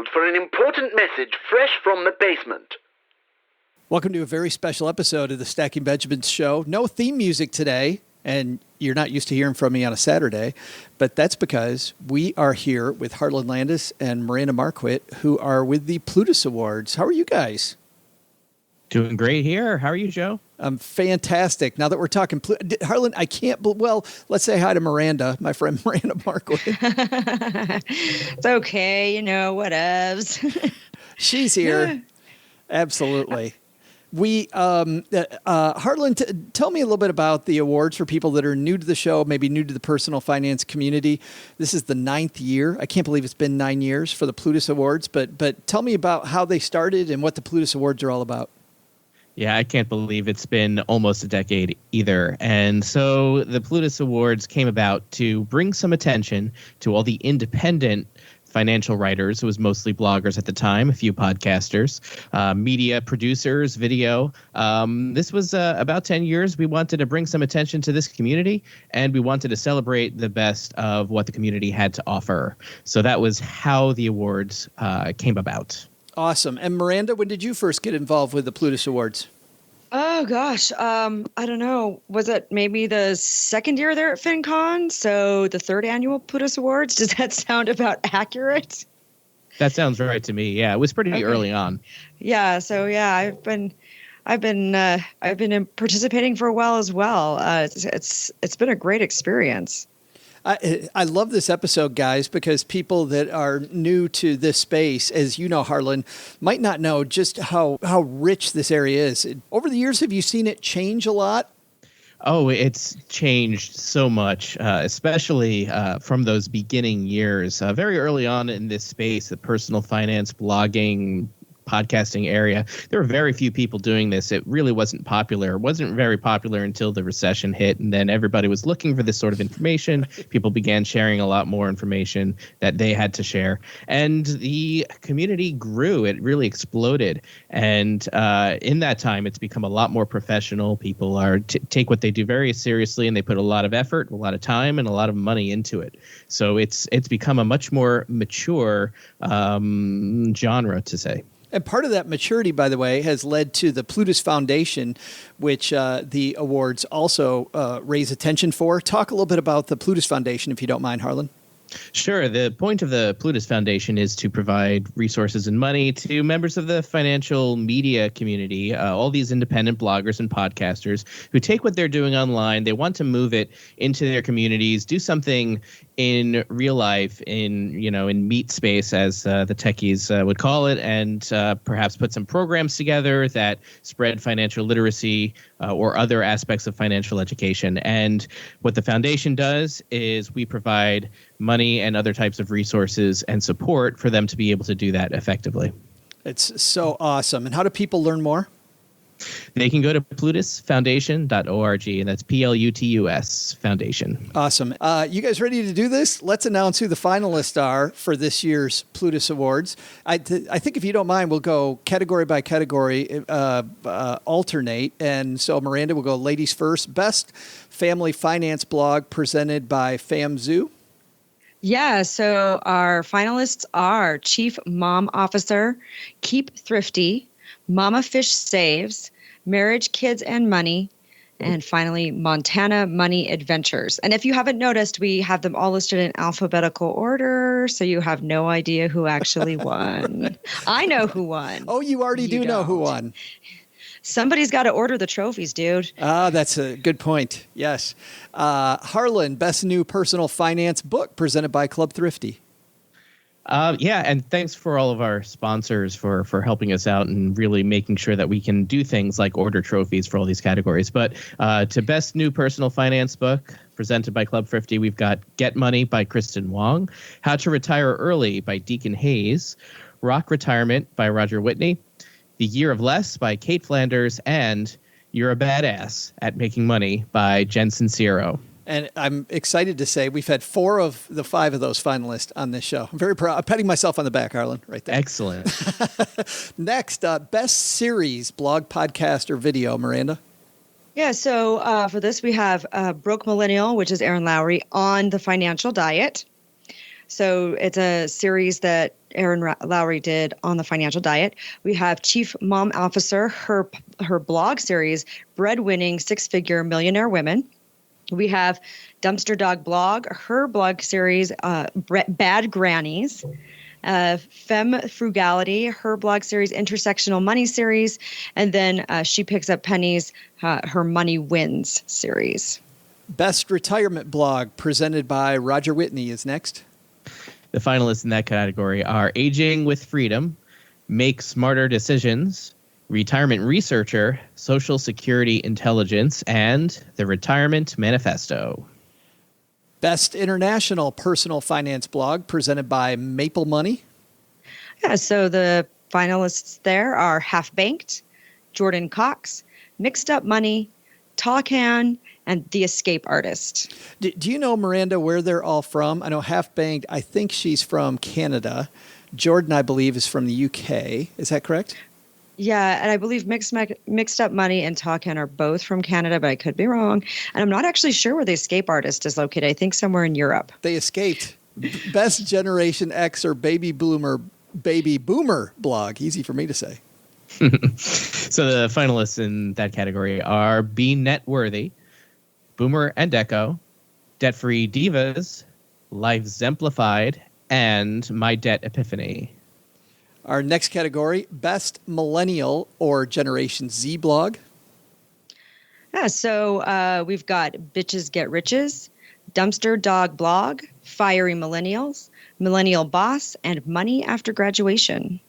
hold for an important message fresh from the basement. Welcome to a very special episode of the Stacking Benjamins show. No theme music today, and you're not used to hearing from me on a Saturday, but that's because we are here with Harlan Landis and Miranda Marquit, who are with the Plutus Awards. How are you guys? Doing great here. How are you, Joe? I'm fantastic. Now that we're talking, Harlan, I can't, well, let's say hi to Miranda, my friend Miranda Marquit. It's okay, whatevs. She's here. Absolutely. We, Harlan, tell me a little bit about the awards for people that are new to the show, maybe new to the personal finance community. This is the 9th year. I can't believe it's been 9 years for the Plutus Awards, but tell me about how they started and what the Plutus Awards are all about. Yeah, I can't believe it's been almost a decade either. And so the Plutus Awards came about to bring some attention to all the independent financial writers. It was mostly bloggers at the time, a few podcasters, media producers, video. This was about 10 years. We wanted to bring some attention to this community, and we wanted to celebrate the best of what the community had to offer. So that was how the awards came about. Awesome. And Miranda, when did you first get involved with the Plutus Awards? Oh, gosh. I don't know. Was it maybe the second year there at FinCon? So the third annual Plutus Awards? Does that sound about accurate? That sounds right to me. Yeah, it was pretty early on. Yeah. So yeah, I've been participating for a while as well. It's been a great experience. I love this episode, guys, because people that are new to this space, as you know, Harlan, might not know just how rich this area is. Over the years, have you seen it change a lot? Oh, it's changed so much, especially from those beginning years. Very early on in this space, the personal finance, blogging, podcasting area, there were very few people doing this. It really wasn't popular. It wasn't very popular until the recession hit, and then everybody was looking for this sort of information. People began sharing a lot more information that they had to share, and the community grew. It really exploded, and in that time, it's become a lot more professional. People are take what they do very seriously, and they put a lot of effort, a lot of time, and a lot of money into it. So it's become a much more mature genre, to say. And part of that maturity, by the way, has led to the Plutus Foundation, which the awards also raise attention for. Talk a little bit about the Plutus Foundation, if you don't mind, Harlan. Sure. The point of the Plutus Foundation is to provide resources and money to members of the financial media community, all these independent bloggers and podcasters who take what they're doing online, they want to move it into their communities, do something in real life, in meat space, as the techies would call it, and perhaps put some programs together that spread financial literacy or other aspects of financial education. And what the foundation does is we provide money and other types of resources and support for them to be able to do that effectively. It's so awesome. And how do people learn more? They can go to plutusfoundation.org, and that's Plutus Foundation. Awesome. You guys ready to do this? Let's announce who the finalists are for this year's Plutus Awards. I think if you don't mind, we'll go category by category, alternate. And so Miranda will go ladies first. Best family finance blog presented by FamZoo. Yeah, so our finalists are Chief Mom Officer, Keep Thrifty, Mama Fish Saves, Marriage, Kids, and Money, and finally, Montana Money Adventures. And if you haven't noticed, we have them all listed in alphabetical order, so you have no idea who actually won. I know who won. Oh, you already do know who won. Somebody's got to order the trophies, dude. That's a good point. Yes. Harlan, Best New Personal Finance Book presented by Club Thrifty. Yeah, and thanks for all of our sponsors for helping us out and really making sure that we can do things like order trophies for all these categories. But to Best New Personal Finance Book presented by Club Thrifty, we've got Get Money by Kristen Wong, How to Retire Early by Deacon Hayes, Rock Retirement by Roger Whitney, The Year of Less by Kate Flanders, and You're a Badass at Making Money by Jen Sincero. And I'm excited to say we've had 4 of the 5 of those finalists on this show. I'm very proud. I'm patting myself on the back, Harlan, right there. Excellent. Next, Best Series, blog, podcast, or video, Miranda. Yeah, so for this we have Broke Millennial, which is Aaron Lowry, on the financial diet. So it's a series that Erin Lowry did on the financial diet. We have Chief Mom Officer, her blog series, Breadwinning Six-Figure Millionaire Women. We have Dumpster Dog Blog, her blog series, Bad Grannies. Femme Frugality, her blog series, Intersectional Money series. And then she picks up Penny's, her Money Wins series. Best retirement blog presented by Roger Whitney is next. The finalists in that category are Aging with Freedom, Make Smarter Decisions, Retirement Researcher, Social Security Intelligence, and The Retirement Manifesto. Best international personal finance blog presented by Maple Money. Yeah, so the finalists there are Half Banked, Jordan Cox, Mixed Up Money, Talkan, and The Escape Artist. Do you know, Miranda, where they're all from? I know Half Banked, I think she's from Canada. Jordan, I believe, is from the UK. Is that correct? Yeah, and I believe Mixed Up Money and Talkan are both from Canada, but I could be wrong. And I'm not actually sure where The Escape Artist is located. I think somewhere in Europe. They escaped. Best Generation X or Baby Boomer blog. Easy for me to say. So the finalists in that category are Be Net Worthy, Boomer and Deco, Debt Free Divas, Life Zemplified, and My Debt Epiphany. Our next category, Best Millennial or Generation Z blog. Yeah, so we've got Bitches Get Riches, Dumpster Dog Blog, Fiery Millennials, Millennial Boss, and Money After Graduation.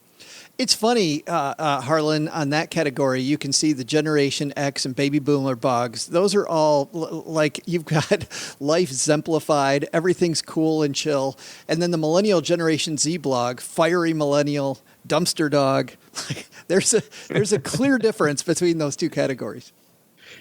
It's funny, Harlan, on that category, you can see the Generation X and Baby Boomer blogs. Those are all like you've got Life Zemplified, everything's cool and chill. And then the Millennial Generation Z blog, Fiery Millennial, Dumpster Dog. There's a clear difference between those two categories.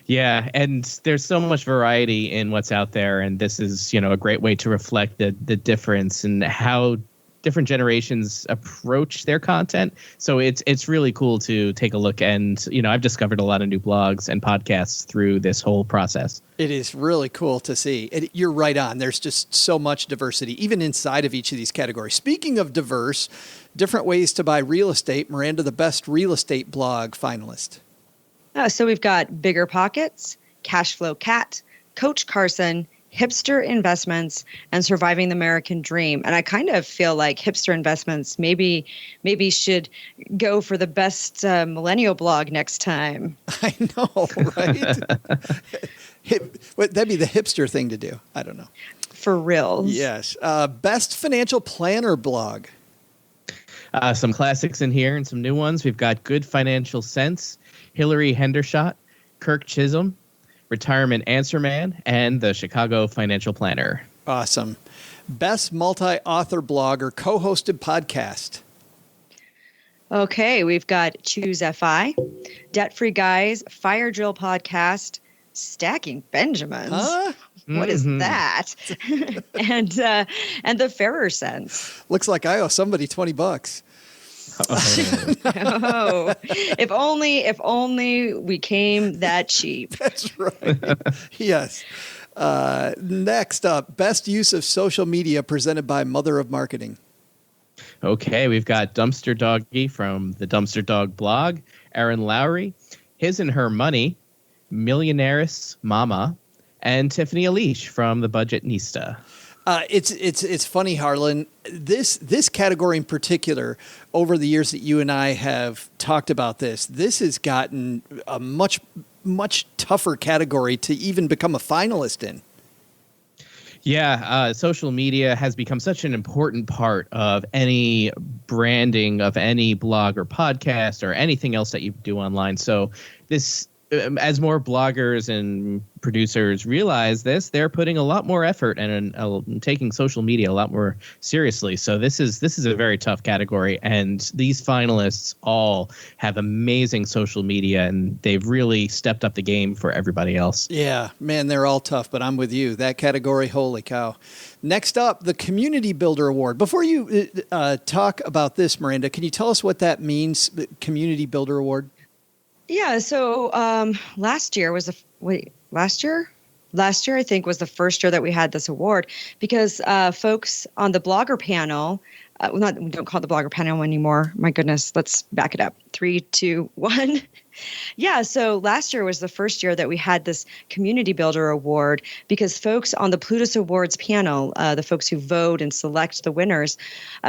Yeah, and there's so much variety in what's out there, and this is, a great way to reflect the difference and how different generations approach their content. So it's really cool to take a look, and I've discovered a lot of new blogs and podcasts through this whole process. It is really cool to see. You're right on. There's just so much diversity, even inside of each of these categories. Speaking of diverse, different ways to buy real estate, Miranda, the best real estate blog finalist. So we've got Bigger Pockets, Cashflow Cat, Coach Carson, Hipster Investments, and Surviving the American Dream. And I kind of feel like Hipster Investments maybe should go for the best millennial blog next time. I know, right? That'd be the hipster thing to do. I don't know. For reals. Yes. Best financial planner blog. Some classics in here and some new ones. We've got Good Financial Sense, Hillary Hendershot, Kirk Chisholm, Retirement Answer Man, and the Chicago Financial Planner. Awesome. Best multi-author blog or co-hosted podcast. Okay, we've got Choose FI, Debt Free Guys, Fire Drill Podcast, Stacking Benjamins. Huh? What is that? and the Fairer Sense. Looks like I owe somebody $20. Oh, if only we came that cheap. That's right. Yes. Next up, best use of social media presented by Mother of Marketing. Okay, we've got Dumpster Doggy from the Dumpster Dog blog, Erin Lowry, His and Her Money, Millionaire's Mama, and Tiffany Alish from the Budgetnista. It's funny, Harlan. This category in particular, over the years that you and I have talked about this has gotten a much tougher category to even become a finalist in. Yeah, social media has become such an important part of any branding of any blog or podcast or anything else that you do online. So this, as more bloggers and producers realize this, they're putting a lot more effort and taking social media a lot more seriously. So this is a very tough category, and these finalists all have amazing social media, and they've really stepped up the game for everybody else. Yeah, man, they're all tough, but I'm with you. That category, holy cow. Next up, the Community Builder Award. Before you talk about this, Miranda, can you tell us what that means, the Community Builder Award? Yeah, so last year? last year, I think, was the first year that we had this award because folks on the blogger panel, we don't call it the blogger panel anymore. My goodness, let's back it up. 3, 2, 1. Yeah, so last year was the first year that we had this Community Builder Award because folks on the Plutus Awards panel, the folks who vote and select the winners,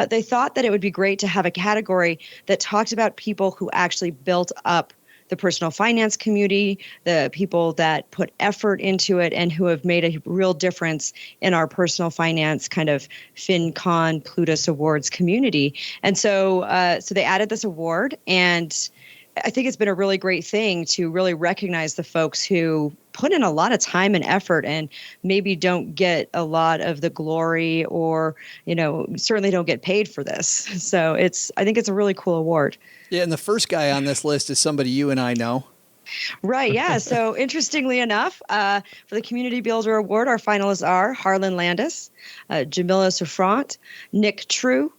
they thought that it would be great to have a category that talked about people who actually built up the personal finance community, the people that put effort into it and who have made a real difference in our personal finance kind of FinCon Plutus Awards community. And so they added this award, and I think it's been a really great thing to really recognize the folks who put in a lot of time and effort and maybe don't get a lot of the glory or, certainly don't get paid for this. So I think it's a really cool award. Yeah, and the first guy on this list is somebody you and I know. Right, yeah. So interestingly enough, for the Community Builder Award, our finalists are Harlan Landis, Jamila Serhant, Nick True,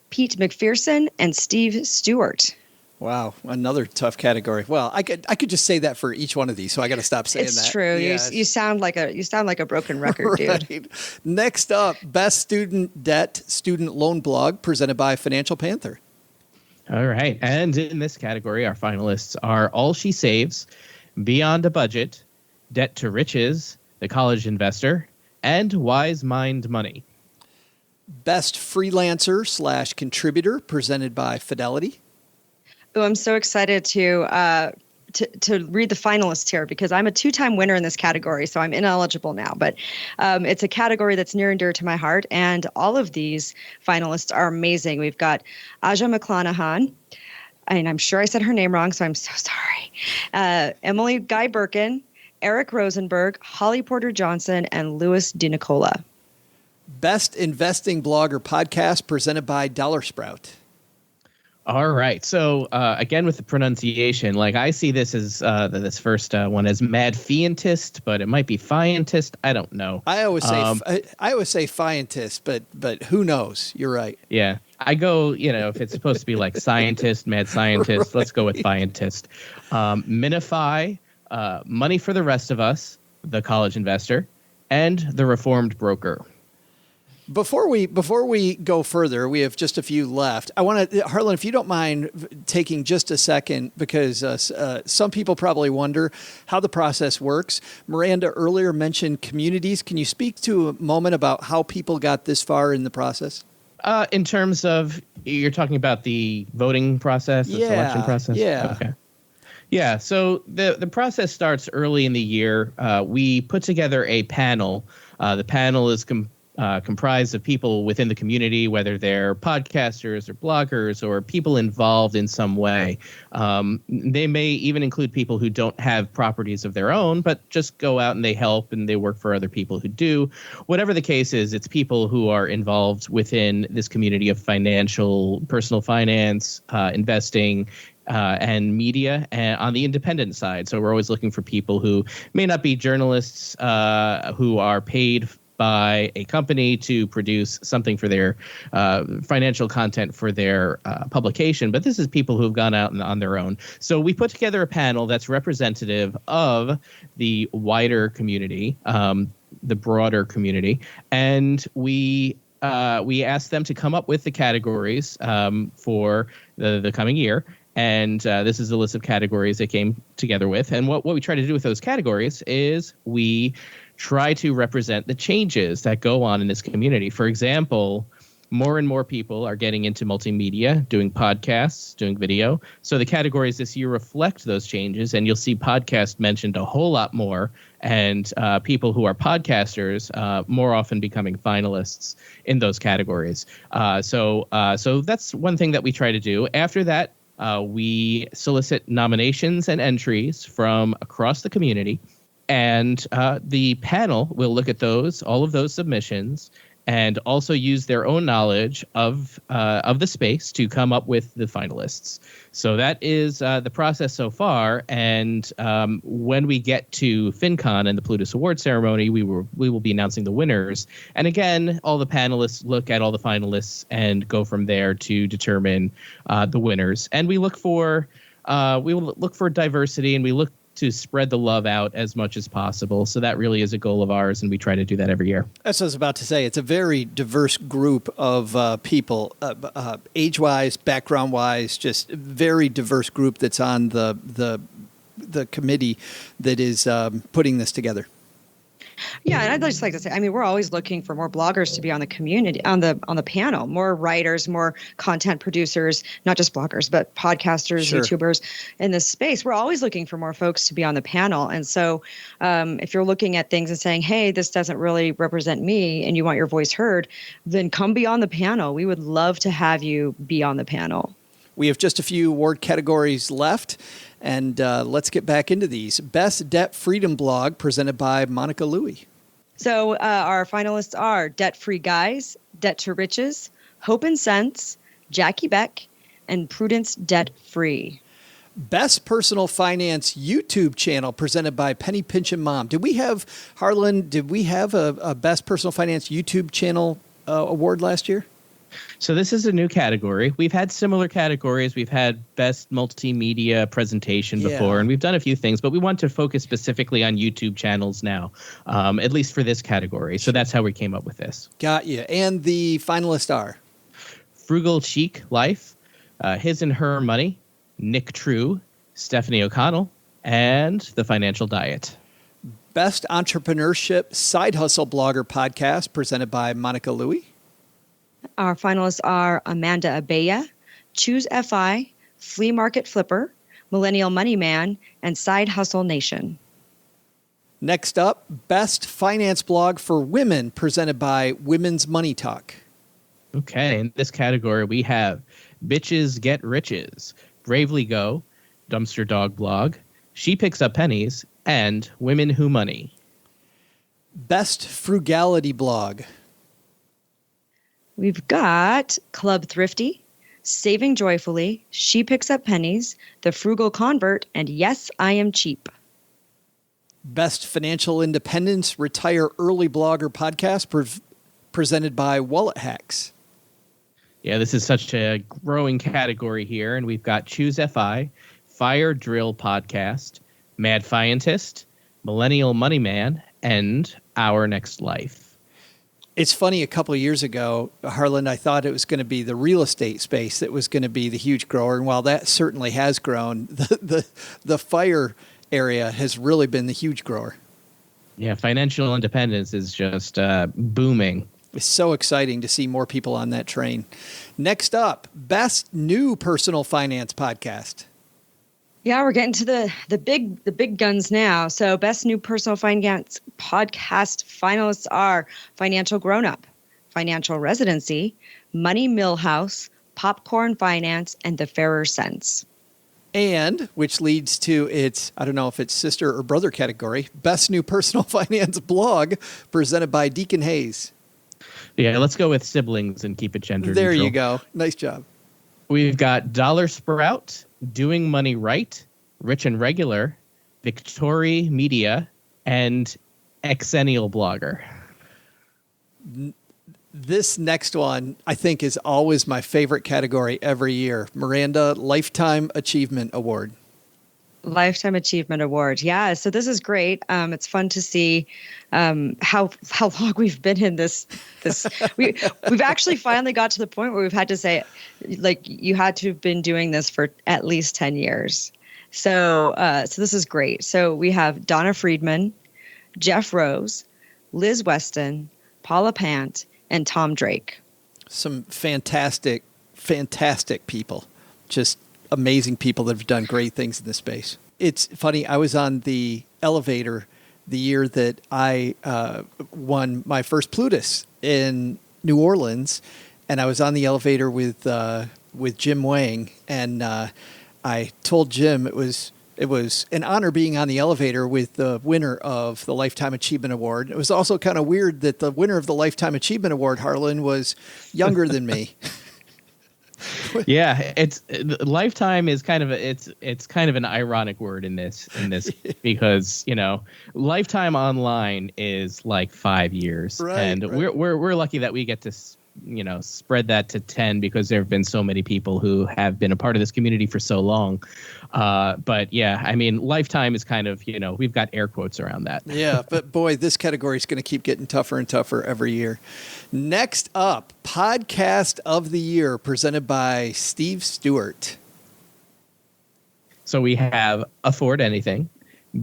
Pete McPherson, and Steve Stewart. Wow, another tough category. Well, I could just say that for each one of these, so I got to stop saying that. It's true. Yeah, you sound like a broken record, right. dude. Next up, Best Student Debt Student Loan Blog, presented by Financial Panther. All right. And in this category, our finalists are All She Saves, Beyond a Budget, Debt to Riches, The College Investor, and Wise Mind Money. Best Freelancer / Contributor, presented by Fidelity. Oh, I'm so excited to read the finalists here because I'm a 2-time winner in this category, so I'm ineligible now. But it's a category that's near and dear to my heart, and all of these finalists are amazing. We've got Aja McClanahan, and I'm sure I said her name wrong, so I'm so sorry. Emily Guy Birkin, Eric Rosenberg, Holly Porter Johnson, and Louis DiNicola. Best Investing Blog or Podcast, presented by Dollar Sprout. All right. So again, with the pronunciation, like I see this as this first one as Mad Fientist, but it might be Fientist. I don't know. I always say Fientist, but who knows? You're right. Yeah. I go, if it's supposed to be like scientist, mad scientist, let's go with Fientist. Minify, Money for the Rest of Us, The College Investor, and The Reformed Broker. Before we go further, we have just a few left. I want to, Harlan, if you don't mind taking just a second, because some people probably wonder how the process works. Miranda earlier mentioned communities. Can you speak to a moment about how people got this far in the process? In terms of, you're talking about the voting process, the selection process? Yeah. Okay. Yeah, so the process starts early in the year. We put together a panel. The panel is comprised of people within the community, whether they're podcasters or bloggers or people involved in some way. They may even include people who don't have properties of their own, but just go out and they help and they work for other people who do. Whatever the case is, it's people who are involved within this community of personal finance, investing, and media on the independent side. So we're always looking for people who may not be journalists who are paid by a company to produce something for their financial content for their publication. But this is people who have gone out and on their own. So we put together a panel that's representative of the wider community, the broader community. And we asked them to come up with the categories for the coming year. And this is a list of categories they came together with. And what we try to do with those categories is we try to represent the changes that go on in this community. For example, more and more people are getting into multimedia, doing podcasts, doing video. So the categories this year reflect those changes, and you'll see podcast mentioned a whole lot more, and people who are podcasters more often becoming finalists in those categories. So that's one thing that we try to do. After that, we solicit nominations and entries from across the community. And the panel will look at all of those submissions, and also use their own knowledge of the space to come up with the finalists. So that is the process so far. And when we get to FinCon and the Plutus Award ceremony, we will be announcing the winners. And again, all the panelists look at all the finalists and go from there to determine the winners. And we will look for diversity, and we look to spread the love out as much as possible. So that really is a goal of ours, and we try to do that every year. That's what I was about to say. It's a very diverse group of people, age-wise, background-wise, just a very diverse group that's on the committee that is putting this together. Yeah, and I'd just like to say, I mean, we're always looking for more bloggers to be on the community, on the panel, more writers, more content producers, not just bloggers, but podcasters, Sure. YouTubers in this space. We're always looking for more folks to be on the panel. And so if you're looking at things and saying, hey, this doesn't really represent me and you want your voice heard, then come be on the panel. We would love to have you be on the panel. We have just a few award categories left, and let's get back into these. Best Debt Freedom Blog, presented by Monica Louie. So our finalists are Debt Free Guys, Debt to Riches, Hope and Sense, Jackie Beck, and Prudence Debt Free. Best Personal Finance YouTube channel, presented by Penny Pinchin' Mom. Did we have, Harlan, a Best Personal Finance YouTube channel award last year? So this is a new category. We've had similar categories. We've had best multimedia presentation before, and we've done a few things, but we want to focus specifically on YouTube channels now, at least for this category. So that's how we came up with this. Got you. And the finalists are? Frugal Chic Life, His and Her Money, Nick True, Stephanie O'Connell, and The Financial Diet. Best Entrepreneurship Side Hustle Blogger Podcast, presented by Monica Louie. Our finalists are Amanda Abaya, Choose FI, Flea Market Flipper, Millennial Money Man, and Side Hustle Nation. Next up, Best Finance Blog for Women, presented by Women's Money Talk. Okay, in this category, we have Bitches Get Riches, Bravely Go, Dumpster Dog Blog, She Picks Up Pennies, and Women Who Money. Best Frugality Blog. We've got Club Thrifty, Saving Joyfully, She Picks Up Pennies, The Frugal Convert, and Yes, I Am Cheap. Best Financial Independence Retire Early Blogger Podcast, presented by Wallet Hacks. Yeah, this is such a growing category here, and we've got Choose FI, Fire Drill Podcast, Mad Fientist, Millennial Money Man, and Our Next Life. It's funny, a couple of years ago, Harlan, I thought it was going to be the real estate space that was going to be the huge grower. And while that certainly has grown, the fire area has really been the huge grower. Yeah, financial independence is just booming. It's so exciting to see more people on that train. Next up, Best New Personal Finance Podcast. Yeah, we're getting to the big guns now. So Best New Personal Finance Podcast finalists are Financial Grown Up, Financial Residency, Money Millhouse, Popcorn Finance, and The Fairer Sense. And, which leads to its, I don't know if it's sister or brother category, Best New Personal Finance Blog, presented by Deacon Hayes. Yeah, let's go with siblings and keep it gender neutral. There you go. Nice job. We've got Dollar Sprout, Doing Money Right, Rich and Regular, Victory Media, and Exennial Blogger. This next one, I think, is always my favorite category every year. Miranda Lifetime Achievement Award. Lifetime Achievement Award. Yeah, so this is great. It's fun to see how long we've been in this. We've actually finally got to the point where we've had to say, like, you had to have been doing this for at least 10 years. So this is great. So we have Donna Friedman, Jeff Rose, Liz Weston, Paula Pant, and Tom Drake. Some fantastic people. Just amazing people that have done great things in this space. It's funny, I was on the elevator the year that I won my first Plutus in New Orleans, and I was on the elevator with Jim Wang, and I told Jim it was an honor being on the elevator with the winner of the Lifetime Achievement Award. It was also kind of weird that the winner of the Lifetime Achievement Award, Harlan, was younger than me. Yeah, it's lifetime is kind of it's kind of an ironic word in this because, you know, lifetime online is like 5 years, right, and right. we're lucky that we get to spread that to 10 because there have been so many people who have been a part of this community for so long. But yeah, I mean, lifetime is kind of, we've got air quotes around that. Yeah, but boy, this category is going to keep getting tougher and tougher every year. Next up, Podcast of the Year, presented by Steve Stewart. So we have Afford Anything,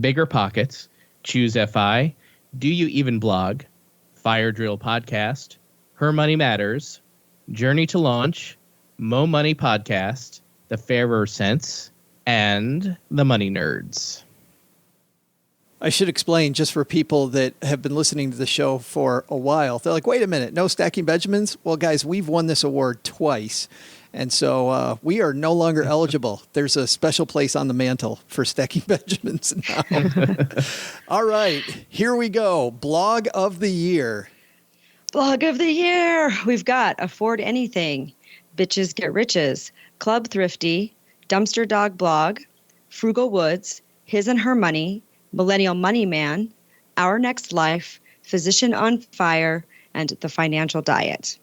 Bigger Pockets, Choose FI, Do You Even Blog, Fire Drill Podcast, Her Money Matters, Journey to Launch, Mo Money Podcast, The Fairer Sense, and The Money Nerds. I should explain, just for people that have been listening to the show for a while. They're like, wait a minute, no Stacking Benjamins? Well, guys, we've won this award twice. And so we are no longer eligible. There's a special place on the mantle for Stacking Benjamins now. All right, here we go. Blog of the Year. Blog of the Year. We've got Afford Anything, Bitches Get Riches, Club Thrifty, Dumpster Dog Blog, Frugal Woods, His and Her Money, Millennial Money Man, Our Next Life, Physician on Fire, and The Financial Diet.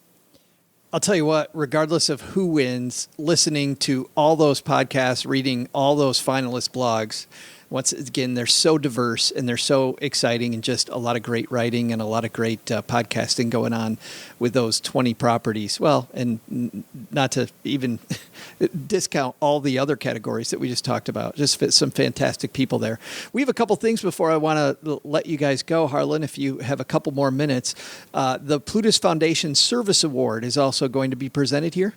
I'll tell you what, regardless of who wins, listening to all those podcasts, reading all those finalist blogs, once again, they're so diverse and they're so exciting, and just a lot of great writing and a lot of great podcasting going on with those 20 properties. Well, and not to even discount all the other categories that we just talked about. Just some fantastic people there. We have a couple things before I want to let you guys go, Harlan, if you have a couple more minutes. The Plutus Foundation Service Award is also going to be presented here.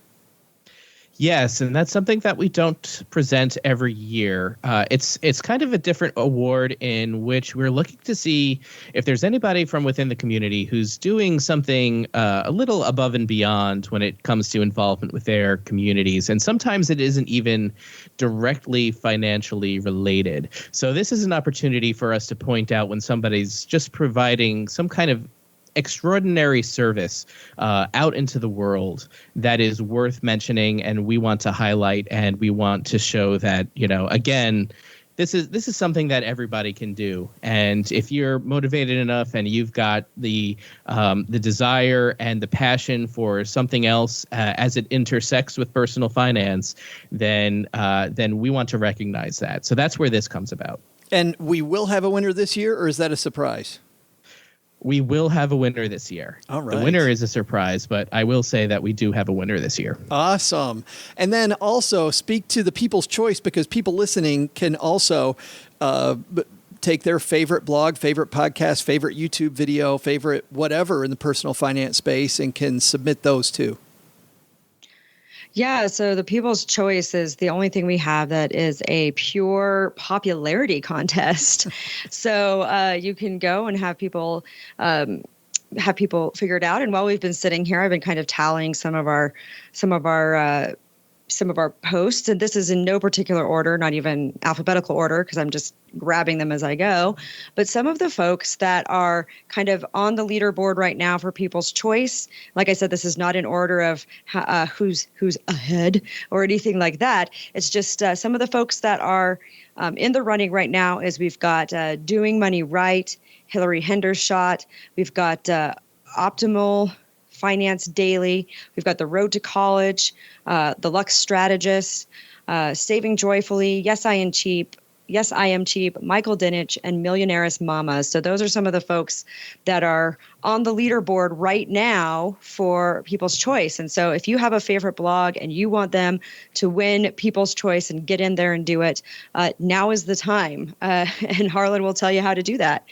Yes, and that's something that we don't present every year. It's kind of a different award in which we're looking to see if there's anybody from within the community who's doing something a little above and beyond when it comes to involvement with their communities. And sometimes it isn't even directly financially related. So this is an opportunity for us to point out when somebody's just providing some kind of extraordinary service out into the world that is worth mentioning, and we want to highlight, and we want to show that, again, this is something that everybody can do. And if you're motivated enough and you've got the desire and the passion for something else as it intersects with personal finance, then we want to recognize that. So that's where this comes about. And we will have a winner this year, or is that a surprise? We will have a winner this year. All right. The winner is a surprise, but I will say that we do have a winner this year. Awesome. And then also speak to the People's Choice, because people listening can also take their favorite blog, favorite podcast, favorite YouTube video, favorite whatever in the personal finance space, and can submit those too. Yeah, so the People's Choice is the only thing we have that is a pure popularity contest. So you can go and have people figure it out. And while we've been sitting here, I've been kind of tallying some of our posts, and this is in no particular order, not even alphabetical order, because I'm just grabbing them as I go. But some of the folks that are kind of on the leaderboard right now for People's Choice, like I said, this is not in order of who's ahead or anything like that. It's just some of the folks that are in the running right now is we've got Doing Money Right, Hillary Hendershot, we've got Optimal Finance Daily, we've got The Road to College, The Lux Strategist, Saving Joyfully, Yes, I Am Cheap, Michael Dinich, and Millionaire's Mamas. So those are some of the folks that are on the leaderboard right now for People's Choice. And so if you have a favorite blog and you want them to win People's Choice and get in there and do it, now is the time. And Harlan will tell you how to do that.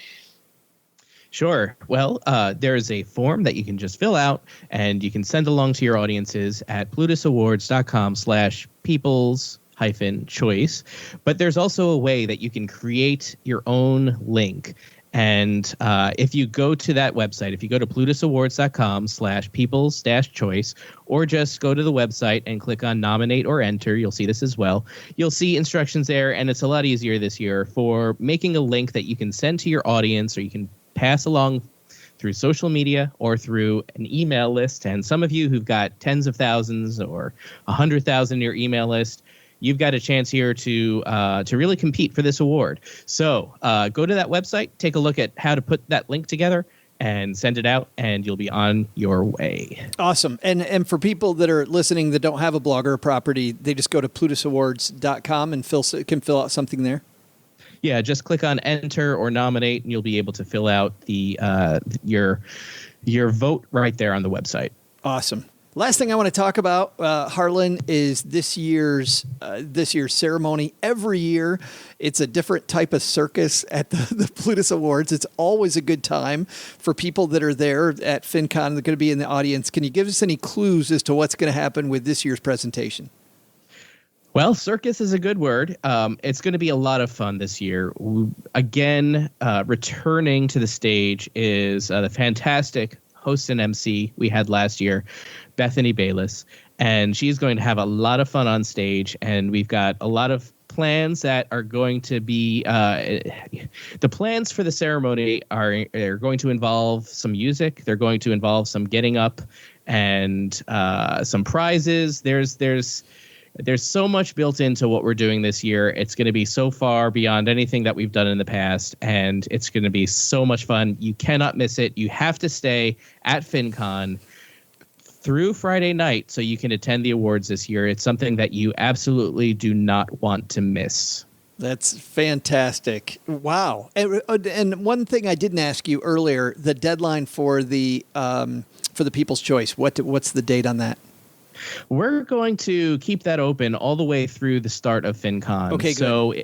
Sure. Well, there's a form that you can just fill out and you can send along to your audiences at plutusawards.com/peoples-choice. But there's also a way that you can create your own link. And if you go to that website, if you go to plutusawards.com/peoples-choice, or just go to the website and click on nominate or enter, you'll see this as well. You'll see instructions there, and it's a lot easier this year for making a link that you can send to your audience, or you can pass along through social media or through an email list. And some of you who've got tens of thousands or 100,000 in your email list, you've got a chance here to really compete for this award. So go to that website, take a look at how to put that link together, and send it out, and you'll be on your way. Awesome. And for people that are listening that don't have a blog or a property, they just go to plutusawards.com and can fill out something there. Yeah, just click on enter or nominate, and you'll be able to fill out the your vote right there on the website. Awesome. Last thing I want to talk about, Harlan, is this year's ceremony. Every year, it's a different type of circus at the Plutus Awards. It's always a good time for people that are there at FinCon. They're going to be in the audience. Can you give us any clues as to what's going to happen with this year's presentation? Well, circus is a good word. It's going to be a lot of fun this year. Again, returning to the stage is the fantastic host and MC we had last year, Bethany Bayless, and she's going to have a lot of fun on stage, and we've got a lot of plans that are going to be the plans for the ceremony are going to involve some music. They're going to involve some getting up and some prizes. There's so much built into what we're doing this year. It's going to be so far beyond anything that we've done in the past, and it's going to be so much fun. You cannot miss it. You have to stay at FinCon through Friday night so you can attend the awards this year. It's something that you absolutely do not want to miss. That's fantastic. Wow. And one thing I didn't ask you earlier, the deadline for the People's Choice, what's the date on that? We're going to keep that open all the way through the start of FinCon. Okay, good. So,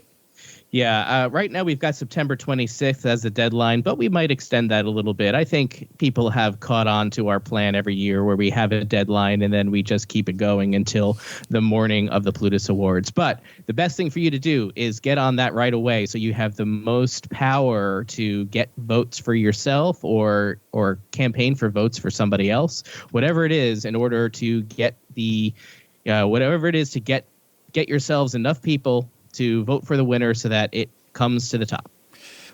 right now we've got September 26th as the deadline, but we might extend that a little bit. I think people have caught on to our plan every year where we have a deadline and then we just keep it going until the morning of the Plutus Awards. But the best thing for you to do is get on that right away so you have the most power to get votes for yourself or campaign for votes for somebody else, whatever it is, in order to get get yourselves enough people to vote for the winner so that it comes to the top.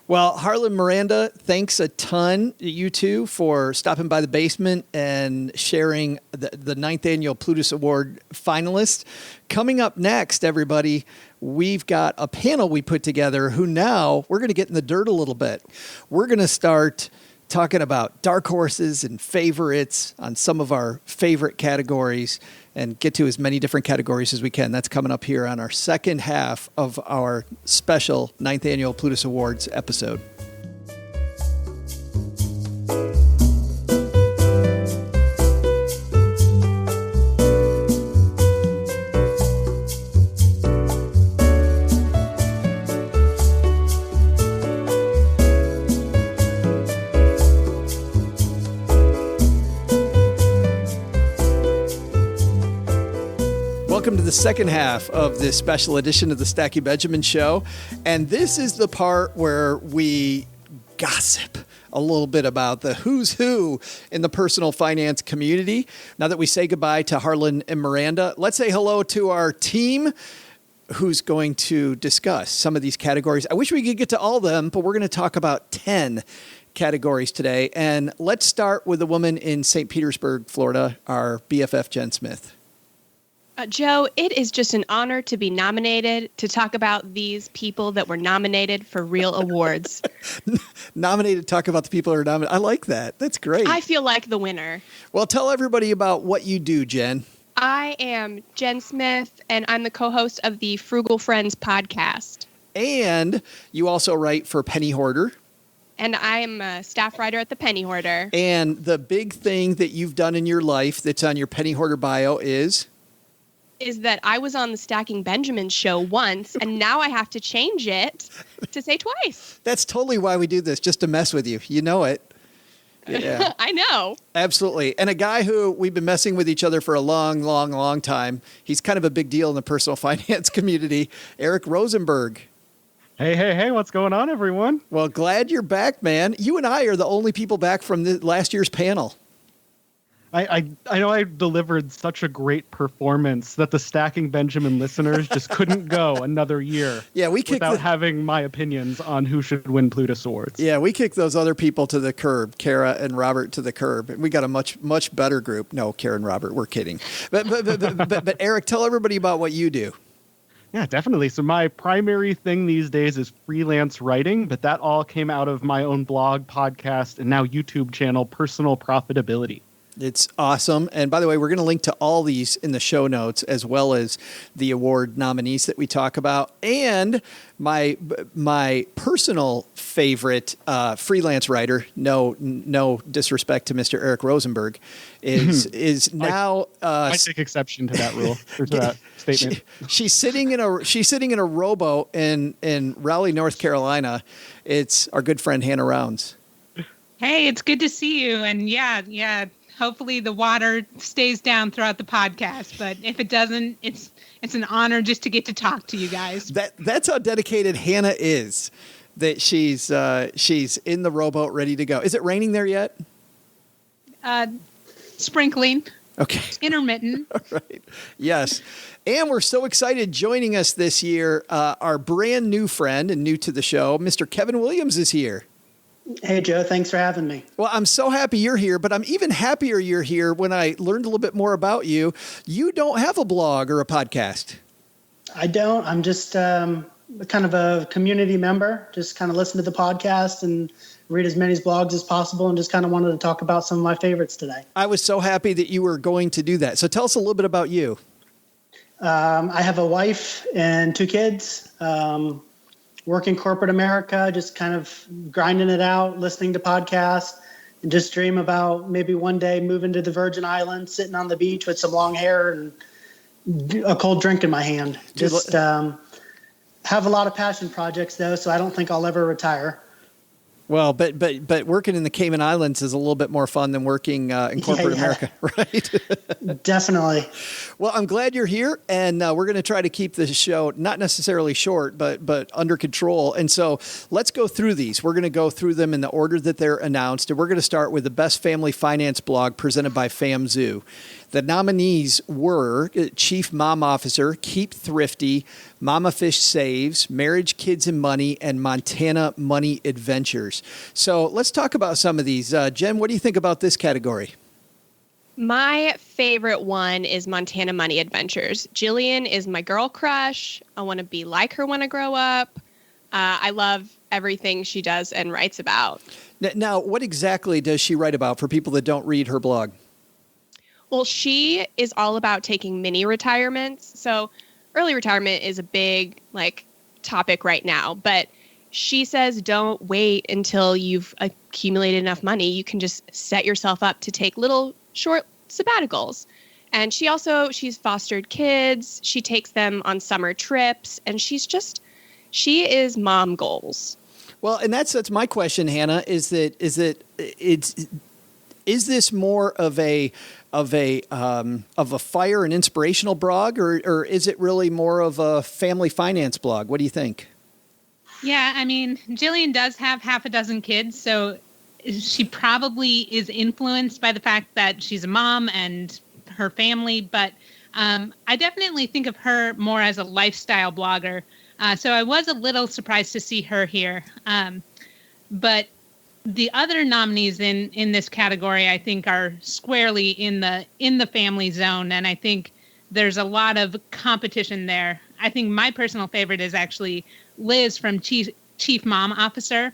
Well, Harlan, Miranda, thanks a ton, you two, for stopping by the basement and sharing the 9th Annual Plutus Award finalists. Coming up next, everybody, we've got a panel we put together who now we're going to get in the dirt a little bit. We're going to start talking about dark horses and favorites on some of our favorite categories and get to as many different categories as we can. That's coming up here on our second half of our special 9th Annual Plutus Awards episode. Welcome to the second half of this special edition of the Stacky Benjamin Show. And this is the part where we gossip a little bit about the who's who in the personal finance community. Now that we say goodbye to Harlan and Miranda, let's say hello to our team who's going to discuss some of these categories. I wish we could get to all of them, but we're going to talk about 10 categories today. And let's start with the woman in St. Petersburg, Florida, our BFF, Jen Smith. Joe, it is just an honor to be nominated to talk about these people that were nominated for real awards. Nominated to talk about the people who are nominated. I like that. That's great. I feel like the winner. Well, tell everybody about what you do, Jen. I am Jen Smith, and I'm the co-host of the Frugal Friends podcast. And you also write for Penny Hoarder. And I'm a staff writer at the Penny Hoarder. And the big thing that you've done in your life that's on your Penny Hoarder bio is that I was on the Stacking Benjamin show once, and now I have to change it to say twice. That's totally why we do this, just to mess with you. You know it. Yeah. I know. Absolutely. And a guy who we've been messing with each other for a long, long, long time. He's kind of a big deal in the personal finance community. Eric Rosenberg. Hey, what's going on, everyone? Well, glad you're back, man. You and I are the only people back from last year's panel. I know I delivered such a great performance that the Stacking Benjamin listeners just couldn't go another year without having my opinions on who should win Plutus Awards. Yeah, we kicked those other people to the curb, Kara and Robert to the curb. We got a much better group. No, Kara and Robert, we're kidding. But Eric, tell everybody about what you do. Yeah, definitely. So my primary thing these days is freelance writing, but that all came out of my own blog, podcast, and now YouTube channel, Personal Profitability. It's awesome. And by the way, we're going to link to all these in the show notes, as well as the award nominees that we talk about. And my personal favorite freelance writer, no disrespect to Mr. Eric Rosenberg, is now. I take exception to that rule or to that statement. She's sitting in a rowboat in Raleigh, North Carolina. It's our good friend Hannah Rounds. Hey, it's good to see you. And yeah. Hopefully the water stays down throughout the podcast, but if it doesn't, it's an honor just to get to talk to you guys. That's how dedicated Hannah is. That she's in the rowboat ready to go. Is it raining there yet? Sprinkling. Okay. Intermittent. All right. Yes. And we're so excited. Joining us this year, our brand new friend and new to the show, Mr. Kevin Williams is here. Hey, Joe. Thanks for having me. Well, I'm so happy you're here, but I'm even happier you're here when I learned a little bit more about you. You don't have a blog or a podcast. I don't. I'm just kind of a community member, just kind of listen to the podcast and read as many blogs as possible, and just kind of wanted to talk about some of my favorites today. I was so happy that you were going to do that. So tell us a little bit about you. I have a wife and 2 kids. Work in corporate America, just kind of grinding it out, listening to podcasts, and just dream about maybe one day moving to the Virgin Islands, sitting on the beach with some long hair and a cold drink in my hand. Just have a lot of passion projects, though, so I don't think I'll ever retire. Well, but working in the Cayman Islands is a little bit more fun than working in corporate America, right? Definitely. Well, I'm glad you're here, and we're going to try to keep this show not necessarily short, but under control. And so let's go through these. We're going to go through them in the order that they're announced, and we're going to start with the Best Family Finance Blog presented by FamZoo. The nominees were Chief Mom Officer, Keep Thrifty, Mama Fish Saves, Marriage, Kids, and Money, and Montana Money Adventures. So let's talk about some of these. Jen, what do you think about this category? My favorite one is Montana Money Adventures. Jillian is my girl crush. I want to be like her when I grow up. I love everything she does and writes about. Now, what exactly does she write about for people that don't read her blog? Well, she is all about taking mini retirements. So early retirement is a big topic right now, but she says don't wait until you've accumulated enough money. You can just set yourself up to take little short sabbaticals. And she's fostered kids. She takes them on summer trips, and she is mom goals. Well, and that's my question, Hannah, is this more of a fire and inspirational blog, or is it really more of a family finance blog? What do you think? Yeah, I mean, Jillian does have half a dozen kids, so she probably is influenced by the fact that she's a mom and her family, but I definitely think of her more as a lifestyle blogger. So I was a little surprised to see her here. But the other nominees in this category, I think, are squarely in the family zone, and I think there's a lot of competition there. I think my personal favorite is actually Liz from Chief Mom Officer.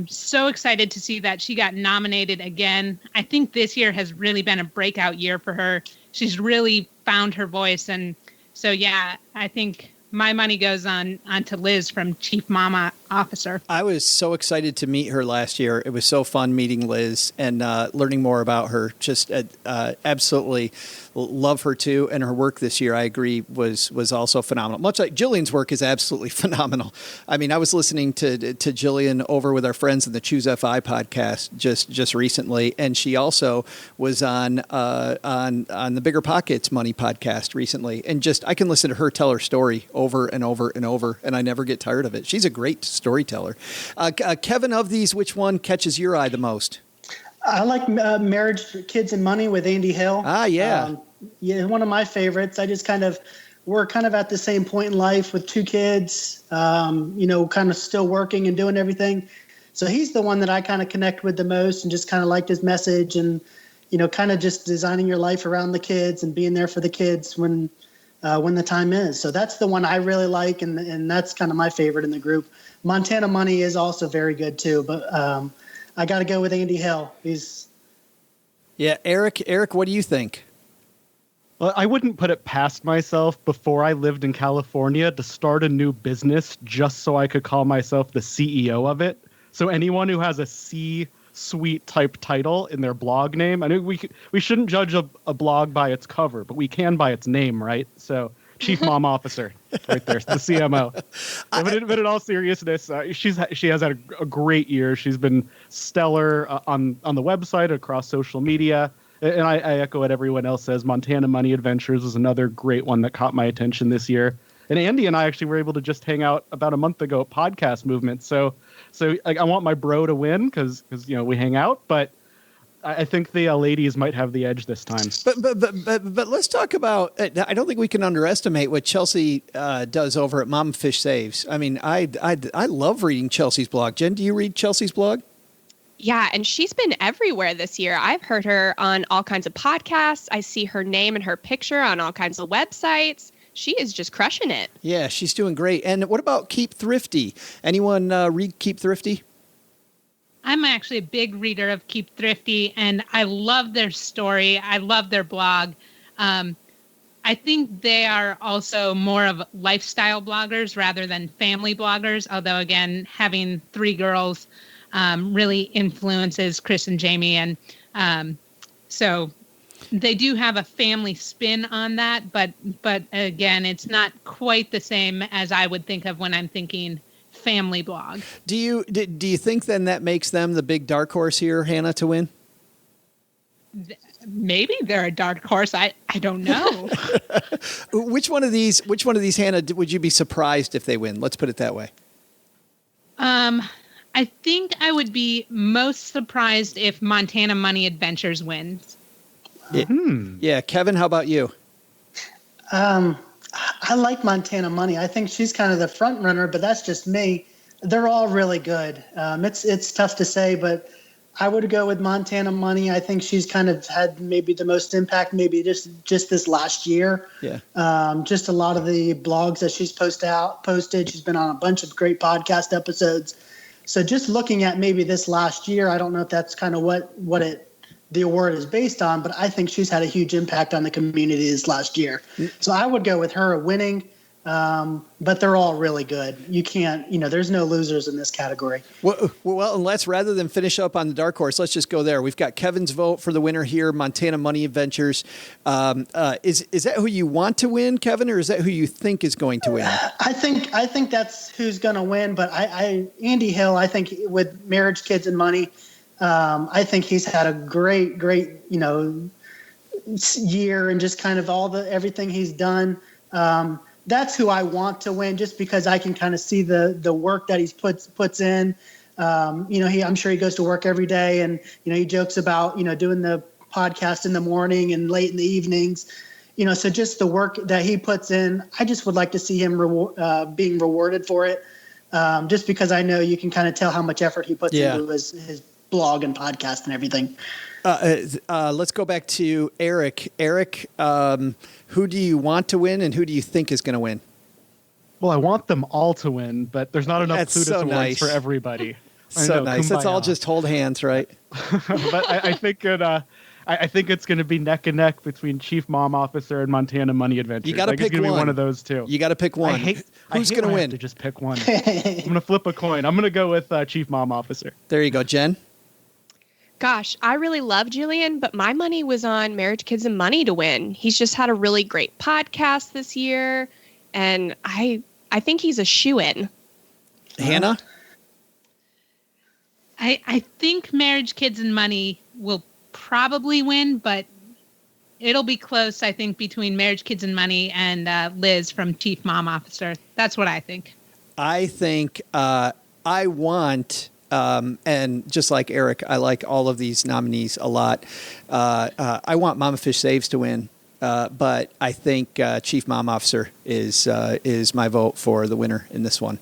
So excited to see that she got nominated again. I think this year has really been a breakout year for her. She's really found her voice, and so yeah, I think my money goes on to Liz from Chief Mama Officer. I was so excited to meet her last year. It was so fun meeting Liz and learning more about her. Just absolutely love her too. And her work this year, I agree, was also phenomenal. Much like Jillian's work is absolutely phenomenal. I mean, I was listening to Jillian over with our friends in the Choose FI podcast just recently, and she also was on the Bigger Pockets Money podcast recently. And just I can listen to her tell her story over and over and over, and I never get tired of it. She's a great storyteller. Kevin, of these, which one catches your eye the most? I like Marriage, Kids, and Money with Andy Hill. Yeah. One of my favorites. We're kind of at the same point in life with 2 kids, kind of still working and doing everything. So he's the one that I kind of connect with the most, and just kind of liked his message, and, kind of just designing your life around the kids and being there for the kids when when the time is. So that's the one I really like, and that's kind of my favorite in the group. Montana Money is also very good too, but I got to go with Andy Hill. Eric, what do you think? Well, I wouldn't put it past myself before I lived in California to start a new business just so I could call myself the CEO of it. So anyone who has a C-suite type title in their blog name, I know we shouldn't judge a blog by its cover, but we can by its name, right? So Chief Mom Officer, right there, the CMO. But in all seriousness, she has had a great year. She's been stellar on the website, across social media. And I echo what everyone else says. Montana Money Adventures was another great one that caught my attention this year. And Andy and I actually were able to just hang out about a month ago at Podcast Movement. So I want my bro to win because we hang out, but I think the ladies might have the edge this time. But let's talk about. I don't think we can underestimate what Chelsea does over at Mama Fish Saves. I mean, I love reading Chelsea's blog. Jen, do you read Chelsea's blog? Yeah, and she's been everywhere this year. I've heard her on all kinds of podcasts. I see her name and her picture on all kinds of websites. She is just crushing it. Yeah, she's doing great. And what about Keep Thrifty? Anyone read Keep Thrifty? I'm actually a big reader of Keep Thrifty, and I love their story. I love their blog. I think they are also more of lifestyle bloggers rather than family bloggers, although, again, having 3 girls really influences Chris and Jamie. And so they do have a family spin on that. But again, it's not quite the same as I would think of when I'm thinking family blog. Do you think then that makes them the big dark horse here, Hannah, to win? Maybe they're a dark horse. I don't know. Which one of these, Hannah, would you be surprised if they win? Let's put it that way. I think I would be most surprised if Montana Money Adventures wins. Yeah, Kevin, how about you? I like Montana Money. I think she's kind of the front runner, but that's just me. They're all really good. It's tough to say, but I would go with Montana Money. I think she's kind of had maybe the most impact, maybe just this last year. Yeah. Just a lot of the blogs that she's posted. She's been on a bunch of great podcast episodes. So just looking at maybe this last year, I don't know if that's kind of what the award is based on, but I think she's had a huge impact on the community this last year. So I would go with her winning, but they're all really good. You can't, there's no losers in this category. Well, and let's, rather than finish up on the dark horse, let's just go there. We've got Kevin's vote for the winner here, Montana Money Adventures. Is that who you want to win, Kevin, or is that who you think is going to win? I think that's who's going to win, but Andy Hill, I think with Marriage, Kids, and Money, I think he's had a great, year and just kind of everything he's done. That's who I want to win, just because I can kind of see the work that he's puts in. I'm sure he goes to work every day, and he jokes about doing the podcast in the morning and late in the evenings. So just the work that he puts in, I just would like to see him being rewarded for it. Just because I know you can kind of tell how much effort he puts into his blog and podcast and everything. Let's go back to Eric. Eric, who do you want to win, and who do you think is going to win? Well, I want them all to win, but there's not enough Plutus awards for everybody. So nice. Let's all just hold hands, right? But I think I think it's going to be neck and neck between Chief Mom Officer and Montana Money Adventures. You got to pick one. Be one of those two. You got to pick one. Who's going to win? To just pick one. I'm going to flip a coin. I'm going to go with Chief Mom Officer. There you go, Jen. Gosh, I really love Julian, but my money was on Marriage, Kids, and Money to win. He's just had a really great podcast this year, and I think he's a shoo-in. Hannah? I think Marriage, Kids, and Money will probably win, but it'll be close, I think, between Marriage, Kids, and Money and Liz from Chief Mom Officer. That's what I think. I think I want... and just like Eric, I like all of these nominees a lot. I want Mama Fish Saves to win, but I think Chief Mom Officer is my vote for the winner in this one.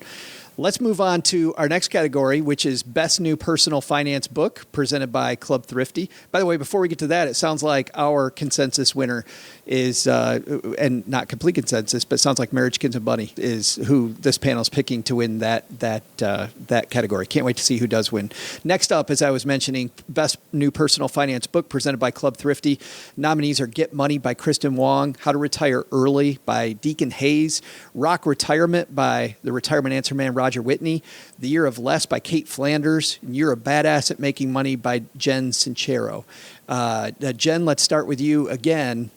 Let's move on to our next category, which is Best New Personal Finance Book, presented by Club Thrifty. By the way, before we get to that, it sounds like our consensus winner is, and not complete consensus, but it sounds like Marriage, Kids, and Money is who this panel is picking to win that category. Can't wait to see who does win. Next up, as I was mentioning, Best New Personal Finance Book, presented by Club Thrifty. Nominees are Get Money by Kristen Wong, How to Retire Early by Deacon Hayes, Rock Retirement by the Retirement Answer Man, Roger Whitney, The Year of Less by Kate Flanders, and You're a Badass at Making Money by Jen Sincero. Jen, let's start with you again.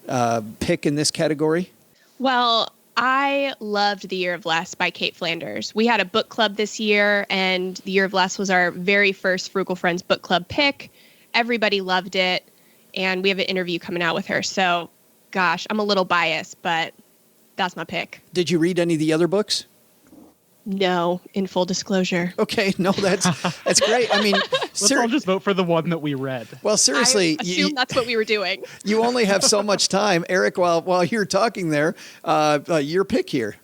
Pick in this category. Well, I loved The Year of Less by Kate Flanders. We had a book club this year, and The Year of Less was our very first Frugal Friends book club pick. Everybody loved it, and we have an interview coming out with her. So, gosh, I'm a little biased, but that's my pick. Did you read any of the other books? No, in full disclosure. Okay, no, that's great. I mean, let's all just vote for the one that we read. Well, seriously, I assume that's what we were doing. You only have so much time, Eric. While you're talking there, your pick here.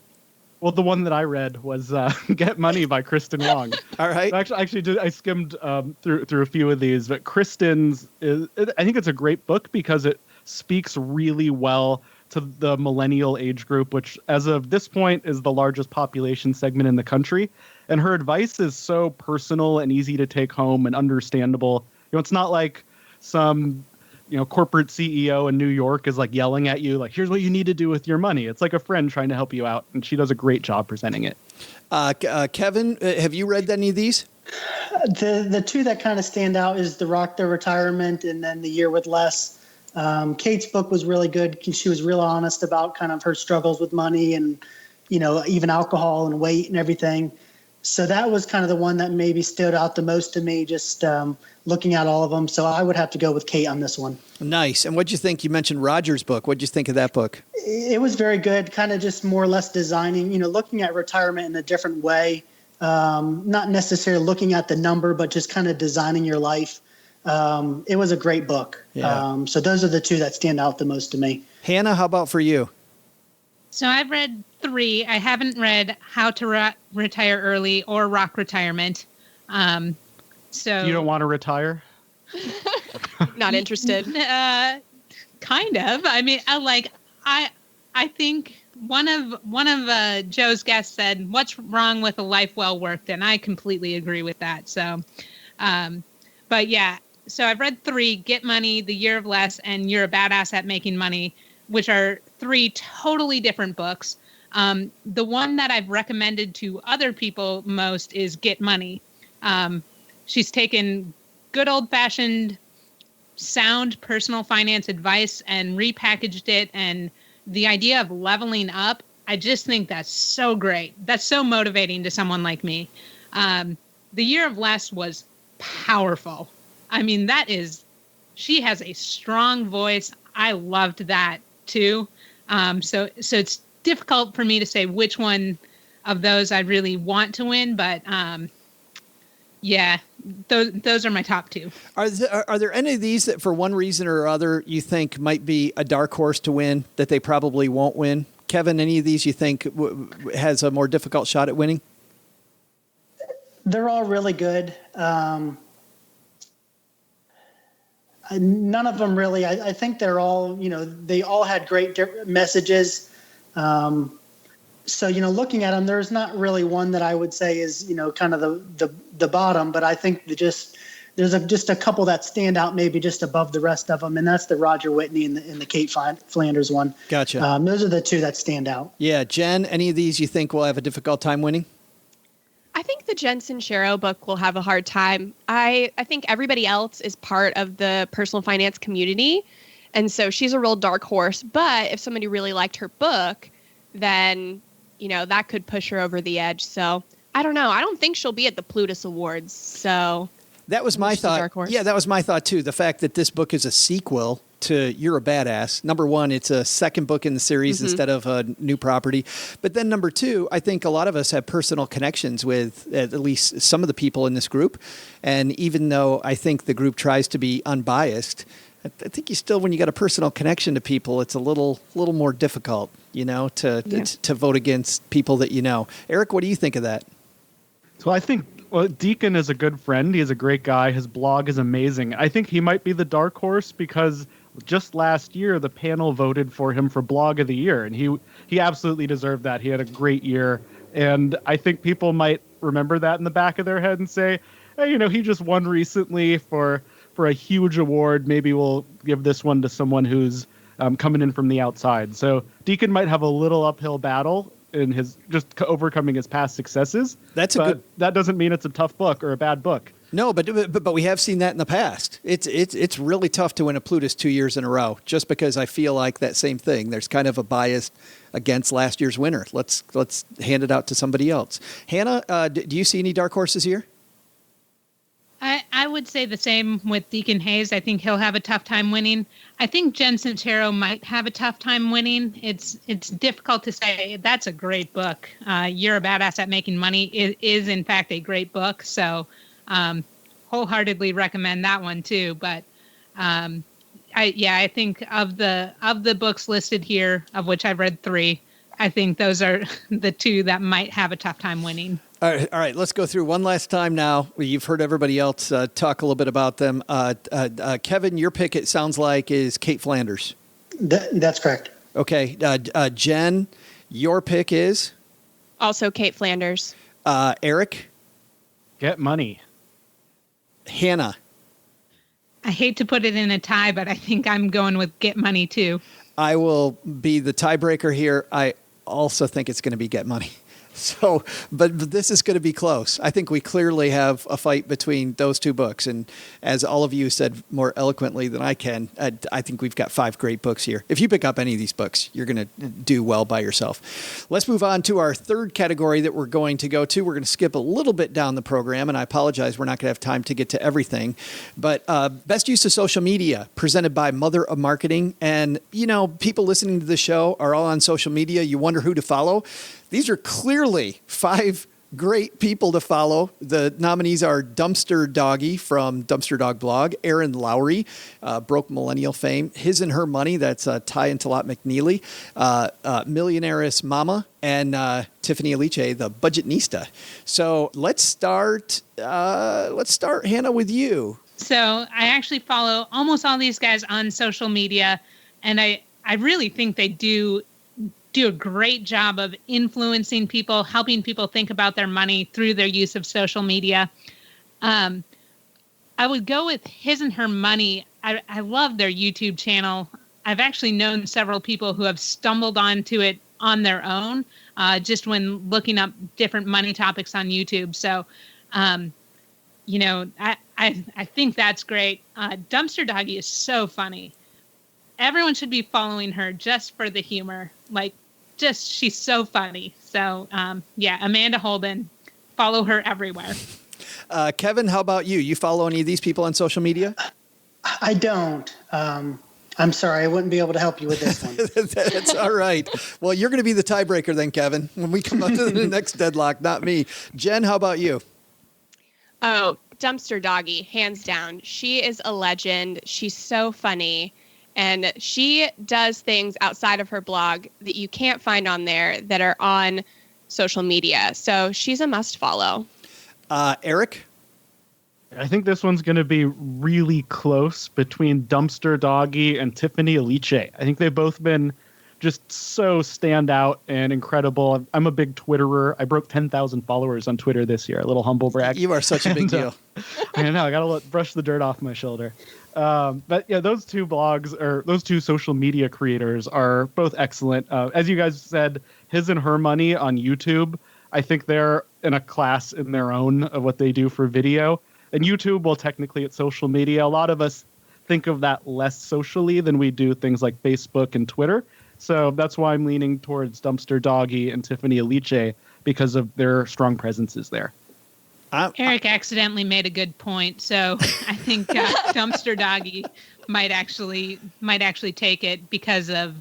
Well, the one that I read was "Get Money" by Kristen Wong. All right. I skimmed through a few of these, but Kristen's I think it's a great book because it speaks really well to the millennial age group, which as of this point is the largest population segment in the country. And her advice is so personal and easy to take home and understandable. It's not like some, corporate CEO in New York is like yelling at you, like, here's what you need to do with your money. It's like a friend trying to help you out. And she does a great job presenting it. Kevin, have you read any of these? The two that kind of stand out is The Rock Their Retirement and then The Year with Less. Kate's book was really good. She was real honest about kind of her struggles with money and, even alcohol and weight and everything. So that was kind of the one that maybe stood out the most to me, just looking at all of them. So I would have to go with Kate on this one. Nice. And what'd you think? You mentioned Roger's book. What'd you think of that book? It was very good. Kind of just more or less designing, looking at retirement in a different way. Not necessarily looking at the number, but just kind of designing your life. It was a great book. Yeah. So those are the two that stand out the most to me. Hannah, how about for you? So I've read 3. I haven't read How to Retire Early or Rock Retirement. So you don't want to retire? Not interested. Kind of. I mean, I think one of Joe's guests said, "What's wrong with a life well worked?" And I completely agree with that. So, but yeah. So I've read 3, Get Money, The Year of Less, and You're a Badass at Making Money, which are 3 totally different books. The one that I've recommended to other people most is Get Money. She's taken good old-fashioned, sound personal finance advice and repackaged it. And the idea of leveling up, I just think that's so great. That's so motivating to someone like me. The Year of Less was powerful. I mean, she has a strong voice. I loved that too. So it's difficult for me to say which one of those I really want to win, but yeah, those are my top 2. Are there any of these that for one reason or other you think might be a dark horse to win that they probably won't win? Kevin, any of these you think has a more difficult shot at winning? They're all really good. None of them really. I think they're all, they all had great messages. So, looking at them, there's not really one that I would say is, kind of the bottom, but I think there's just a couple that stand out maybe just above the rest of them. And that's the Roger Whitney and the Kate Flanders one. Gotcha. Those are the 2 that stand out. Yeah. Jen, any of these you think will have a difficult time winning? I think the Jen Sincero book will have a hard time. I think everybody else is part of the personal finance community. And so she's a real dark horse. But if somebody really liked her book, then, that could push her over the edge. So I don't know. I don't think she'll be at the Plutus Awards. So that was my thought. Yeah, that was my thought, too. The fact that this book is a sequel to You're a Badass. Number one, it's a second book in the series instead of a new property. But then number 2, I think a lot of us have personal connections with at least some of the people in this group. And even though I think the group tries to be unbiased, I think you still, when you got a personal connection to people, it's a little more difficult, to vote against people that you know. Eric, what do you think of that? So I think Deacon is a good friend. He is a great guy. His blog is amazing. I think he might be the dark horse because just last year the panel voted for him for Blog of the Year, and he absolutely deserved that. He had a great year, and I think people might remember that in the back of their head and say, hey, he just won recently for a huge award. Maybe we'll give this one to someone who's coming in from the outside. So Deacon might have a little uphill battle in his just overcoming his past successes. That doesn't mean it's a tough book or a bad book. No, but we have seen that in the past. It's really tough to win a Plutus 2 years in a row, just because I feel like that same thing. There's kind of a bias against last year's winner. Let's hand it out to somebody else. Hannah, do you see any dark horses here? I would say the same with Deacon Hayes. I think he'll have a tough time winning. I think Jen Sincero might have a tough time winning. It's difficult to say. That's a great book. You're a Badass at Making Money. It is, in fact, a great book. So wholeheartedly recommend that one, too. But I think of the books listed here, of which I've read 3, I think those are the 2 that might have a tough time winning. All right, let's go through one last time now. You've heard everybody else talk a little bit about them. Kevin, your pick, it sounds like, is Kate Flanders. That's correct. Okay. Jen, your pick is? Also Kate Flanders. Eric? Get Money. Hannah? I hate to put it in a tie, but I think I'm going with Get Money, too. I will be the tiebreaker here. I also think it's going to be Get Money. So, but this is going to be close. I think we clearly have a fight between those 2 books. And as all of you said more eloquently than I can, I think we've got 5 great books here. If you pick up any of these books, you're going to do well by yourself. Let's move on to our third category that we're going to go to. We're going to skip a little bit down the program, and I apologize, we're not going to have time to get to everything. But best use of social media, presented by Mother of Marketing. And, people listening to the show are all on social media. You wonder who to follow. These are clearly 5 great people to follow. The nominees are Dumpster Doggy from Dumpster Dog Blog, Aaron Lowry, Broke Millennial fame, His and Her Money, that's Ty and Talat McNeely, Millionaire's Mama, and Tiffany Aliche, the Budgetnista. So let's start, Hannah, with you. So I actually follow almost all these guys on social media, and I really think they do a great job of influencing people, helping people think about their money through their use of social media. I would go with His and Her Money. I love their YouTube channel. I've actually known several people who have stumbled onto it on their own, just when looking up different money topics on YouTube. So, I think that's great. Dumpster Doggy is so funny. Everyone should be following her just for the humor. She's so funny. So, Amanda Holden, follow her everywhere. Kevin, how about you? You follow any of these people on social media? I don't. I'm sorry, I wouldn't be able to help you with this one. That's all right. Well, you're going to be the tiebreaker then, Kevin, when we come up to the next deadlock, not me. Jen, how about you? Oh, Dumpster Doggy, hands down. She is a legend. She's so funny. And she does things outside of her blog that you can't find on there that are on social media. So she's a must follow. Eric? I think this one's going to be really close between Dumpster Doggy and Tiffany Aliche. I think they've both been just so standout and incredible. I'm a big Twitterer. I broke 10,000 followers on Twitter this year. A little humble brag. You are such a big deal. I know. I got to brush the dirt off my shoulder. But yeah, those 2 blogs or those 2 social media creators are both excellent. As you guys said, His and Her Money on YouTube, I think they're in a class in their own of what they do for video. And YouTube, well, technically it's social media. A lot of us think of that less socially than we do things like Facebook and Twitter. So that's why I'm leaning towards Dumpster Doggy and Tiffany Aliche because of their strong presences there. Eric accidentally made a good point, so I think Dumpster Doggy might actually take it because of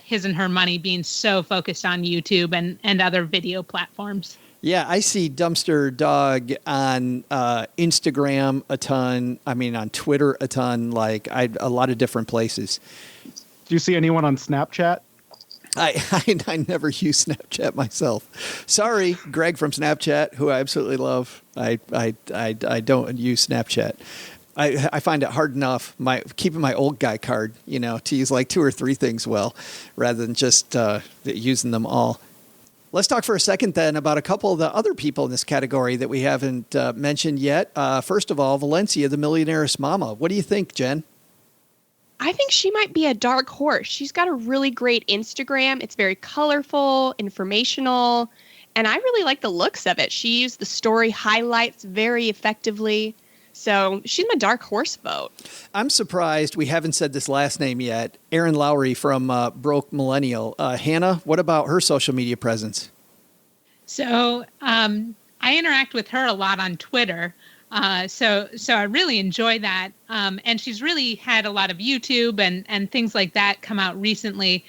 His and Her Money being so focused on YouTube and other video platforms. Yeah, I see Dumpster Dog on Instagram a ton. I mean, on Twitter a ton. A lot of different places. Do you see anyone on Snapchat? I never use Snapchat myself. Sorry, Greg from Snapchat, who I absolutely love. I don't use Snapchat. I find it hard enough keeping my old guy card, to use like 2 or 3 things well, rather than just using them all. Let's talk for a second then about a couple of the other people in this category that we haven't mentioned yet. First of all, Valencia, the millionaire's mama. What do you think, Jen? I think she might be a dark horse. She's got a really great Instagram. It's very colorful, informational, and I really like the looks of it. She used the story highlights very effectively. So she's my dark horse vote. I'm surprised we haven't said this last name yet. Erin Lowry from Broke Millennial. Hannah, what about her social media presence? So I interact with her a lot on Twitter. So I really enjoy that. And she's really had a lot of YouTube and things like that come out recently.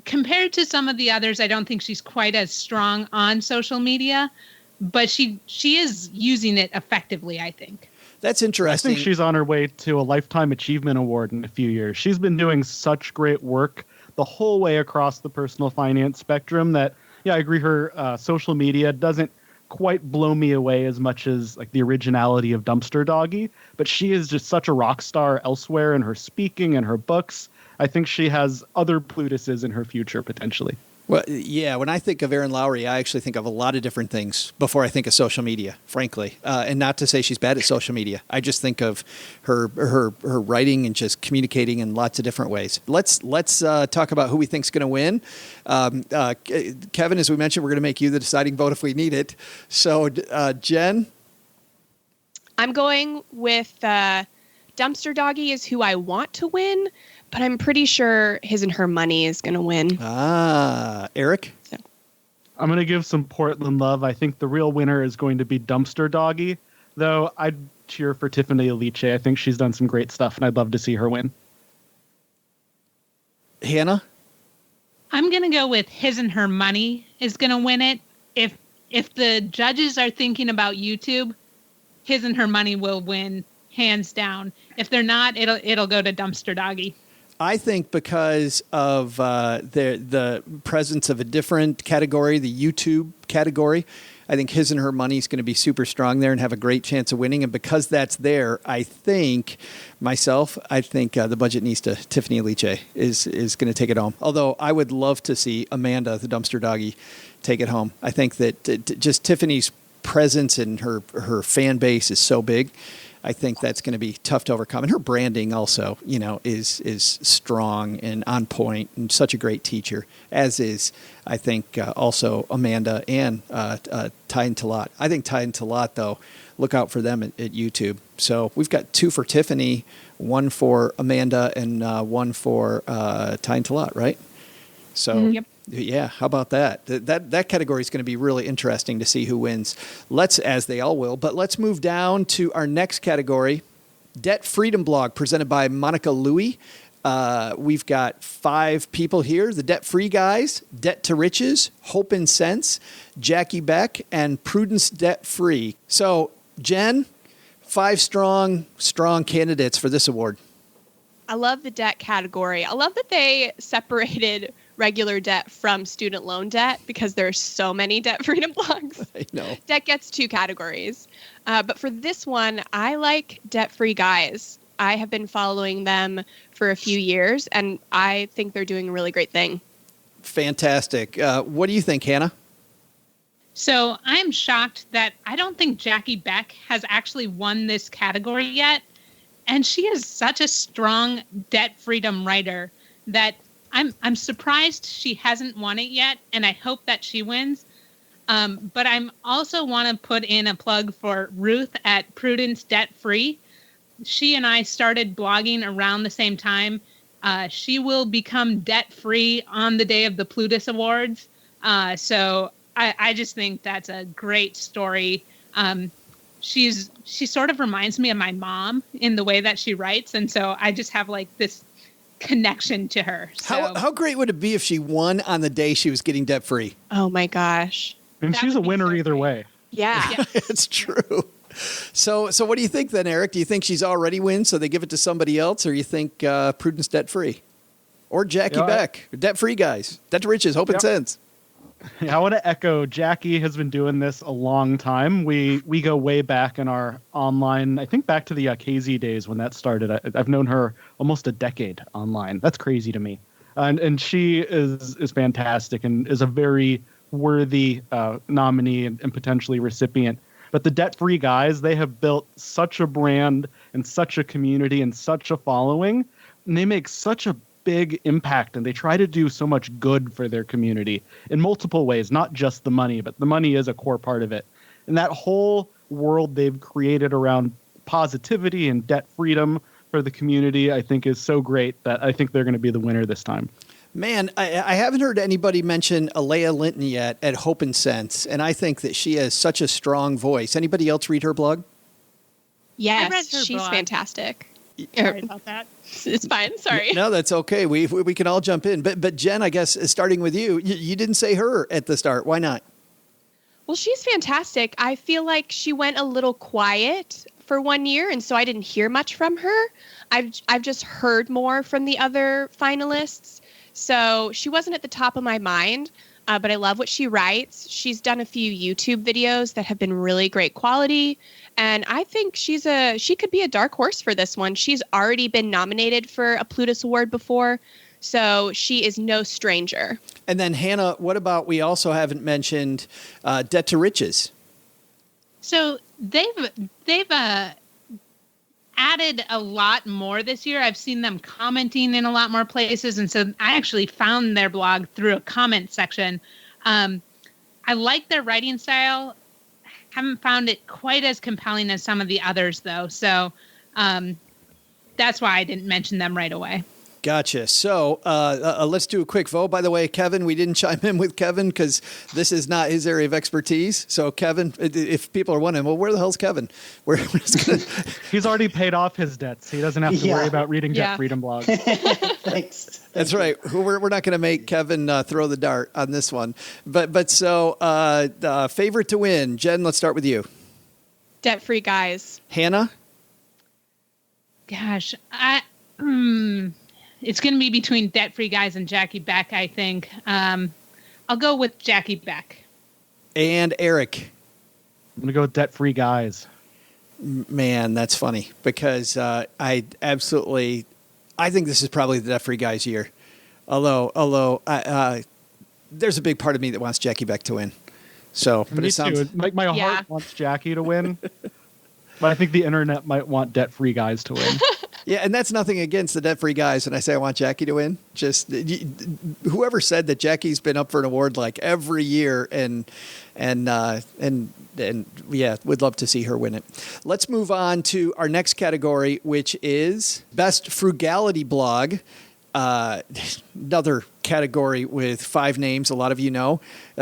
Compared to some of the others, I don't think she's quite as strong on social media, but she is using it effectively, I think. That's interesting. I think she's on her way to a Lifetime Achievement Award in a few years. She's been doing such great work the whole way across the personal finance spectrum that, I agree, her social media doesn't quite blow me away as much as like the originality of Dumpster Doggy, but she is just such a rock star elsewhere in her speaking and her books. I think she has other Plutuses in her future, potentially. Well, yeah, when I think of Erin Lowry, I actually think of a lot of different things before I think of social media, frankly. And not to say she's bad at social media. I just think of her writing and just communicating in lots of different ways. Let's talk about who we think's going to win. Kevin, as we mentioned, we're going to make you the deciding vote if we need it. So, Jen? I'm going with Dumpster Doggy is who I want to win, but I'm pretty sure His and Her Money is going to win. Eric? So. I'm going to give some Portland love. I think the real winner is going to be Dumpster Doggy, though I'd cheer for Tiffany Aliche. I think she's done some great stuff, and I'd love to see her win. Hannah? I'm going to go with His and Her Money is going to win it. If the judges are thinking about YouTube, His and Her Money will win, hands down. If they're not, it'll go to Dumpster Doggy. I think because of the presence of a different category, the YouTube category, I think His and Her Money is going to be super strong there and have a great chance of winning. And because that's there, I think the budget needs to Tiffany Aliche is going to take it home. Although I would love to see Amanda, the Dumpster Doggy, take it home. I think that just Tiffany's presence and her fan base is so big. I think that's going to be tough to overcome. And her branding also, is strong and on point and such a great teacher, as is, I think, also Amanda and Ty and Talat. I think Ty and Talat, though, look out for them at YouTube. So we've got 2 for Tiffany, 1 for Amanda, and 1 for Ty and Talat, right? So, Yep. Yeah, how about that? That category is going to be really interesting to see who wins. As they all will, but let's move down to our next category, Debt Freedom Blog, presented by Monica Louie. We've got 5 people here: the Debt Free Guys, Debt to Riches, Hope and Sense, Jackie Beck, and Prudence Debt Free. So, Jen, 5 strong candidates for this award. I love the debt category. I love that they separated regular debt from student loan debt because there are so many debt freedom blogs. I know. Debt gets 2 categories. But for this one, I like Debt Free Guys. I have been following them for a few years, and I think they're doing a really great thing. Fantastic. What do you think, Hannah? So I'm shocked that I don't think Jackie Beck has actually won this category yet. And she is such a strong debt freedom writer that I'm surprised she hasn't won it yet, and I hope that she wins. But I'm also want to put in a plug for Ruth at Prudence Debt Free. She and I started blogging around the same time. She will become debt free on the day of the Plutus Awards. So I just think that's a great story. She sort of reminds me of my mom in the way that she writes, and so I just have like this connection to her. So, how great would it be if she won on the day she was getting debt free? Oh my gosh. And she's a winner either way. Yeah. It's true. So what do you think then, Eric? Do you think she's already win, so they give it to somebody else, or you think Prudence Debt Free? Or Jackie Beck, debt-free guys, debt to riches, hope and sense. I want to echo, Jackie has been doing this a long time. We go way back in our online, I think back to the KZ days when that started. I've known her almost a decade online. That's crazy to me. And she is fantastic and is a very worthy nominee and potentially recipient. But the debt-free guys, they have built such a brand and such a community and such a following, and they make such a big impact, and they try to do so much good for their community in multiple ways, not just the money, but the money is a core part of it. And that whole world they've created around positivity and debt freedom for the community, I think, is so great that I think they're going to be the winner this time. Man, I haven't heard anybody mention Alea Linton yet at Hope and Sense, and I think that she has such a strong voice. Anybody else read her blog? Yes, she's fantastic. Sorry about that. It's fine. Sorry. No, that's okay. We can all jump in. But Jen, I guess starting with you, you didn't say her at the start. Why not? Well, she's fantastic. I feel like she went a little quiet for 1 year, and so I didn't hear much from her. I've just heard more from the other finalists. So she wasn't at the top of my mind, but I love what she writes. She's done a few YouTube videos that have been really great quality. And I think she could be a dark horse for this one. She's already been nominated for a Plutus Award before, so she is no stranger. And then Hannah, what about, we also haven't mentioned Debt to Riches. So they've added a lot more this year. I've seen them commenting in a lot more places, and so I actually found their blog through a comment section. I like their writing style. Haven't found it quite as compelling as some of the others, though. So that's why I didn't mention them right away. Gotcha. So let's do a quick vote. By the way, Kevin, we didn't chime in with Kevin because this is not his area of expertise. So Kevin, if people are wondering, well, where the hell's Kevin? We're just gonna... He's already paid off his debts. He doesn't have to worry about reading Debt Freedom blogs. Thanks. That's right. We're not going to make Kevin throw the dart on this one. But so favorite to win. Jen, let's start with you. Debt-free guys. Hannah? Gosh, it's going to be between Debt-Free Guys and Jackie Beck, I think. I'll go with Jackie Beck. And Eric? I'm going to go with Debt-Free Guys. Man, that's funny because I think this is probably the Debt-Free Guys year. Although there's a big part of me that wants Jackie Beck to win. So, but me it sounds... too. Like my heart wants Jackie to win, but I think the internet might want Debt-Free Guys to win. Yeah, and that's nothing against the debt-free guys. And I say I want Jackie to win. Just whoever said that Jackie's been up for an award like every year, and yeah, would love to see her win it. Let's move on to our next category, which is Best Frugality Blog. Another category with 5 names. A lot of you know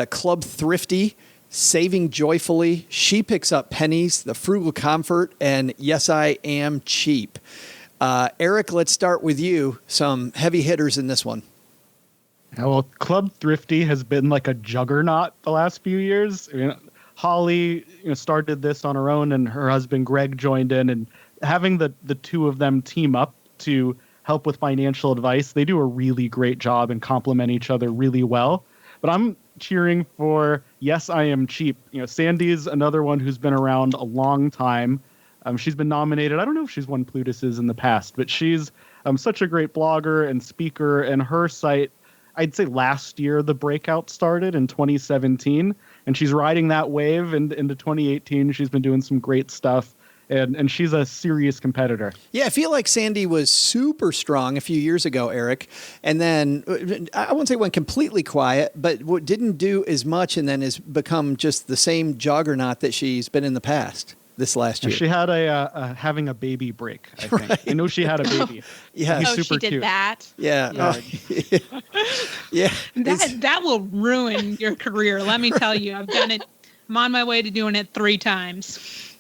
Club Thrifty, Saving Joyfully, She Picks Up Pennies, The Frugal Comfort, and Yes, I Am Cheap. Eric, let's start with you. Some heavy hitters in this one. Yeah, well, Club Thrifty has been like a juggernaut the last few years. I mean, Holly started this on her own, and her husband Greg joined in. And having the two of them team up to help with financial advice, they do a really great job and complement each other really well. But I'm cheering for Yes, I Am Cheap. Sandy's another one who's been around a long time. She's been nominated. I don't know if she's won Plutus's in the past, but she's such a great blogger and speaker. And her site, I'd say last year, the breakout started in 2017. And she's riding that wave into 2018. She's been doing some great stuff. And she's a serious competitor. Yeah, I feel like Sandy was super strong a few years ago, Eric. And then, I won't say went completely quiet, but didn't do as much and then has become just the same juggernaut that she's been in the past. This last year, she had having a baby break. I think. Right. I know she had a baby. Yeah, He's super she did that. Yeah, yeah. That will ruin your career. Let me tell you, I've done it. I'm on my way to doing it 3 times.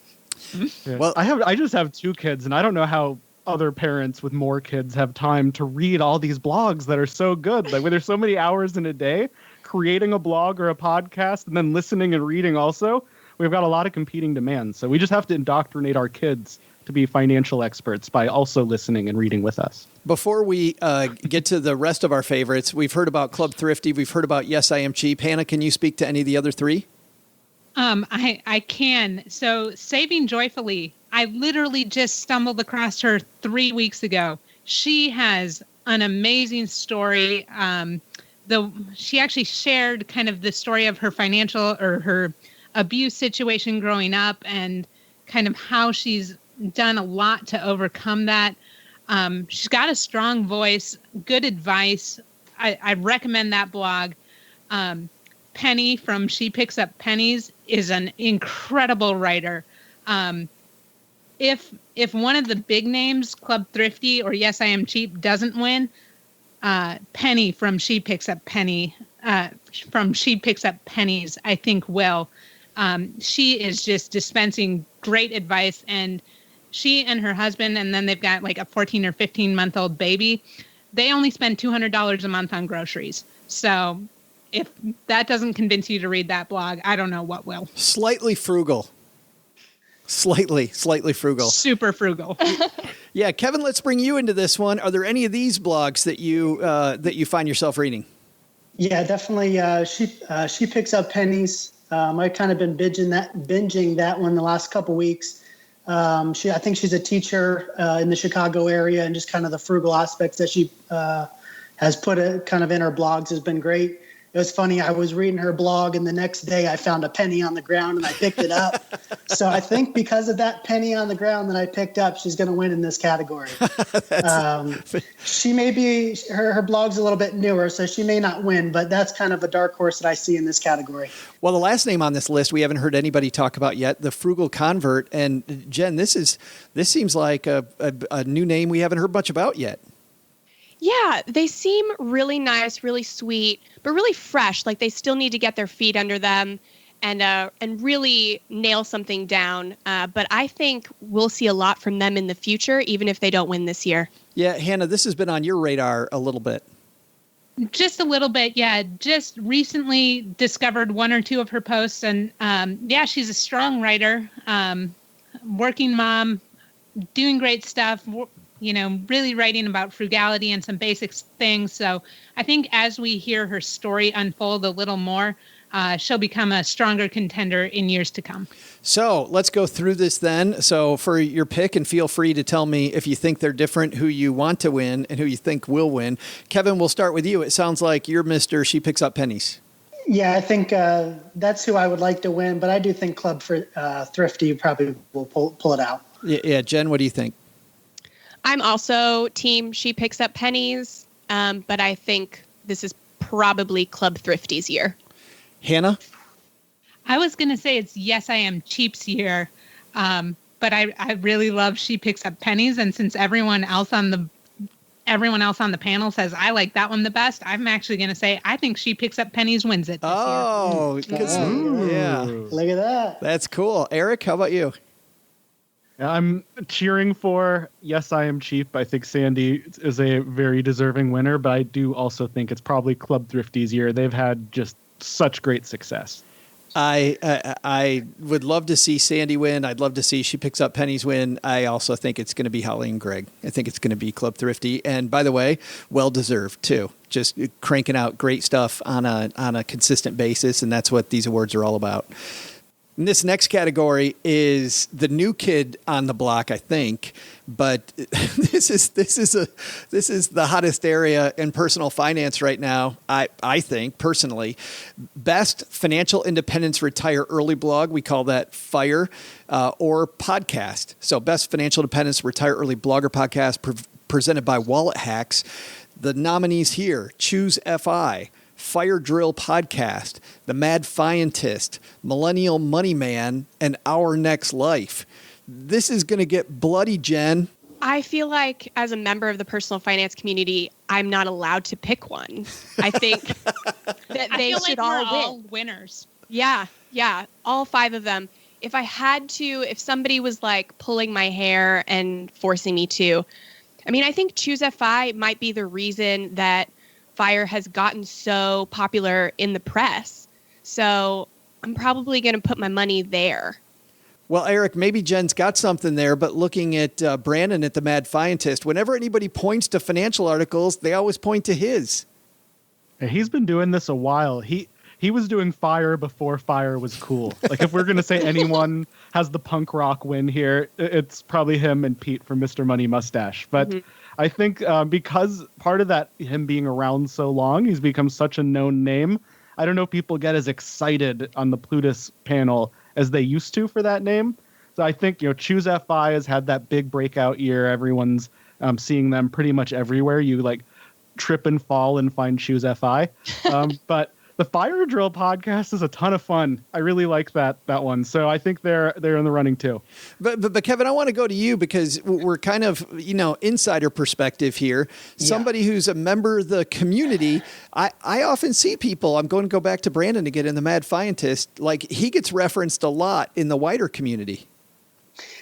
Yeah. Well, I just have 2 kids, and I don't know how other parents with more kids have time to read all these blogs that are so good. Like, there's so many hours in a day creating a blog or a podcast, and then listening and reading also. We've got a lot of competing demands, so we just have to indoctrinate our kids to be financial experts by also listening and reading with us. Before we get to the rest of our favorites, we've heard about Club Thrifty. We've heard about Yes, I Am Cheap. Hannah, can you speak to any of the other three? I can. So Saving Joyfully, I literally just stumbled across her 3 weeks ago. She has an amazing story. She actually shared kind of the story of her financial or her abuse situation growing up and kind of how she's done a lot to overcome that. She's got a strong voice, good advice. I recommend that blog. Penny from She Picks Up Pennies is an incredible writer. If one of the big names, Club Thrifty or Yes, I Am Cheap, doesn't win, Penny from She Picks Up Pennies, I think will. She is just dispensing great advice, and she and her husband, and then they've got like a 14 or 15-month-old baby. They only spend $200 a month on groceries. So if that doesn't convince you to read that blog, I don't know what will. Slightly frugal. Slightly frugal. Super frugal. Yeah, Kevin, let's bring you into this one. Are there any of these blogs that you find yourself reading? Yeah, definitely. She Picks Up Pennies. I've kind of been binging that one the last couple weeks. I think she's a teacher in the Chicago area, and just kind of the frugal aspects that she has put kind of in her blogs has been great. It was funny. I was reading her blog, and the next day I found a penny on the ground, and I picked it up. So I think because of that penny on the ground that I picked up, she's going to win in this category. She may be her blog's a little bit newer, so she may not win, but that's kind of a dark horse that I see in this category. Well, the last name on this list we haven't heard anybody talk about yet, the Frugal Convert. And Jen, this seems like a new name we haven't heard much about yet. Yeah, they seem really nice, really sweet, but really fresh. Like they still need to get their feet under them and really nail something down. But I think we'll see a lot from them in the future, even if they don't win this year. Yeah, Hannah, this has been on your radar a little bit. Just a little bit, yeah. Just recently discovered one or two of her posts, and she's a strong writer, working mom, doing great stuff. Really writing about frugality and some basic things. So I think as we hear her story unfold a little more, she'll become a stronger contender in years to come. So let's go through this then. So for your pick, and feel free to tell me if you think they're different, who you want to win and who you think will win. Kevin, we'll start with you. It sounds like you're Mr. She Picks Up Pennies. Yeah, I think that's who I would like to win, but I do think Club Thrifty probably will pull it out. Yeah, Jen, what do you think? I'm also team She Picks Up Pennies, but I think this is probably Club Thrifty's year. Hannah? I was going to say it's Yes, I Am Cheap's year, but I really love She Picks Up Pennies, and since everyone else on the panel says I like that one the best, I'm actually going to say I think She Picks Up Pennies wins it this year. Yeah. Look at that. That's cool. Eric, how about you? I'm cheering for Yes, I Am Cheap. I think Sandy is a very deserving winner, but I do also think it's probably Club Thrifty's year. They've had just such great success. I would love to see Sandy win. I'd love to see She Picks Up Pennies win. I also think it's going to be Holly and Greg. I think it's going to be Club Thrifty. And by the way, well-deserved too. Just cranking out great stuff on a consistent basis, and that's what these awards are all about. And this next category is the new kid on the block, I think, but this is the hottest area in personal finance right now. I think personally, best financial independence retire early blog. We call that FIRE or podcast. So best financial independence retire early blog or podcast presented by Wallet Hacks. The nominees here: Choose FI, Fire Drill Podcast, The Mad Fientist, Millennial Money Man, and Our Next Life. This is going to get bloody, Jen. I feel like as a member of the personal finance community, I'm not allowed to pick one. I think that they should all win. Winners. Yeah, all 5 of them. If somebody was like pulling my hair and forcing me to, I think Choose FI might be the reason that FIRE has gotten so popular in the press. So I'm probably going to put my money there. Well, Eric, maybe Jen's got something there, but looking at Brandon at the Mad Fientist, whenever anybody points to financial articles, they always point to his. He's been doing this a while. He was doing Fire before Fire was cool. Like, if we're going to say anyone has the punk rock win here, it's probably him and Pete from Mr. Money Mustache. But I think because part of that, him being around so long, he's become such a known name. I don't know if people get as excited on the Plutus panel as they used to for that name. So I think, Choose FI has had that big breakout year. Everyone's seeing them pretty much everywhere. You like trip and fall and find Choose FI. But the Fire Drill podcast is a ton of fun. I really like that one. So I think they're in the running too. But Kevin, I want to go to you because we're kind of, insider perspective here. Somebody who's a member of the community. I often see people, I'm going to go back to Brandon again in the Mad Fientist, like he gets referenced a lot in the wider community.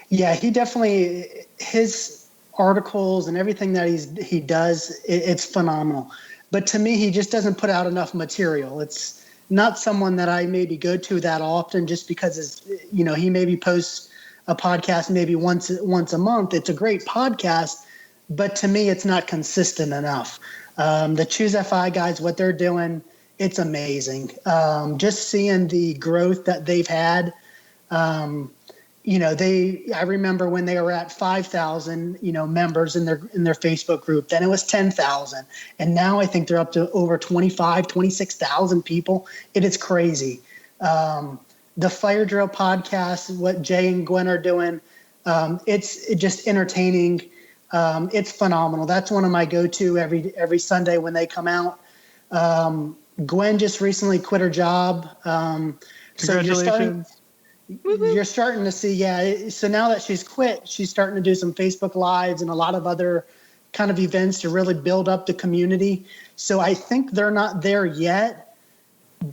Yeah, he definitely, his articles and everything that he does, it's phenomenal. But to me, he just doesn't put out enough material. It's not someone that I maybe go to that often just because he maybe posts a podcast maybe once a month. It's a great podcast, but to me, it's not consistent enough. The Choose FI guys, what they're doing, it's amazing. Just seeing the growth that they've had. I remember when they were at 5,000, members in their Facebook group, then it was 10,000. And now I think they're up to over 26,000 people. It is crazy. The Fire Drill podcast, what Jay and Gwen are doing, it's just entertaining. It's phenomenal. That's one of my go-to every Sunday when they come out. Gwen just recently quit her job. Congratulations. You're starting to see, so now that she's quit, she's starting to do some Facebook Lives and a lot of other kind of events to really build up the community. So I think they're not there yet,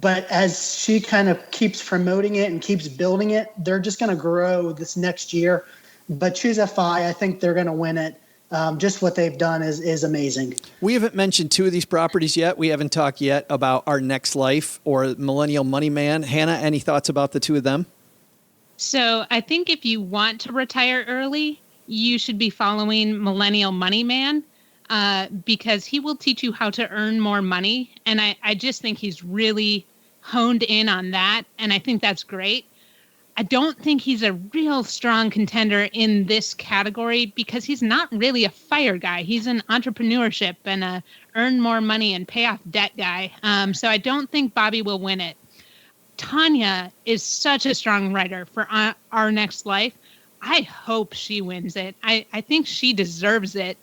but as she kind of keeps promoting it and keeps building it, they're just going to grow this next year. But Choose FI, I think they're going to win it. Just what they've done is amazing. We haven't mentioned two of these properties yet. We haven't talked yet about Our Next Life or Millennial Money Man. Hannah, any thoughts about the two of them? So I think if you want to retire early, you should be following Millennial Money Man because he will teach you how to earn more money. And I just think he's really honed in on that. And I think that's great. I don't think he's a real strong contender in this category because he's not really a fire guy. He's an entrepreneurship and a earn more money and pay off debt guy. So I don't think Bobby will win it. Tanya is such a strong writer for Our Next Life. I hope she wins it. I think she deserves it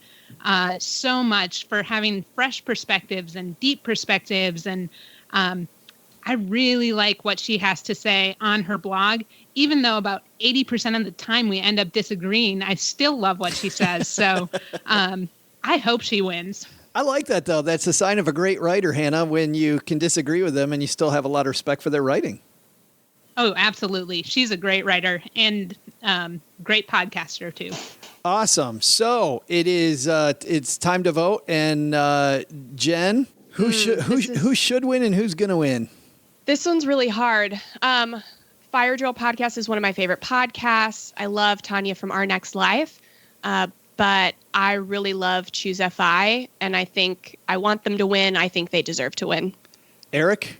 so much for having fresh perspectives and deep perspectives. And I really like what she has to say on her blog. Even though about 80% of the time we end up disagreeing, I still love what she says. So I hope she wins. I like that, though. That's a sign of a great writer, Hannah, when you can disagree with them and you still have a lot of respect for their writing. Oh, absolutely. She's a great writer and great podcaster, too. Awesome. So it's time to vote. And Jen, who should win and who's going to win? This one's really hard. Fire Drill podcast is one of my favorite podcasts. I love Tanya from Our Next Life. But I really love Choose FI, and I think I want them to win. I think they deserve to win. Eric?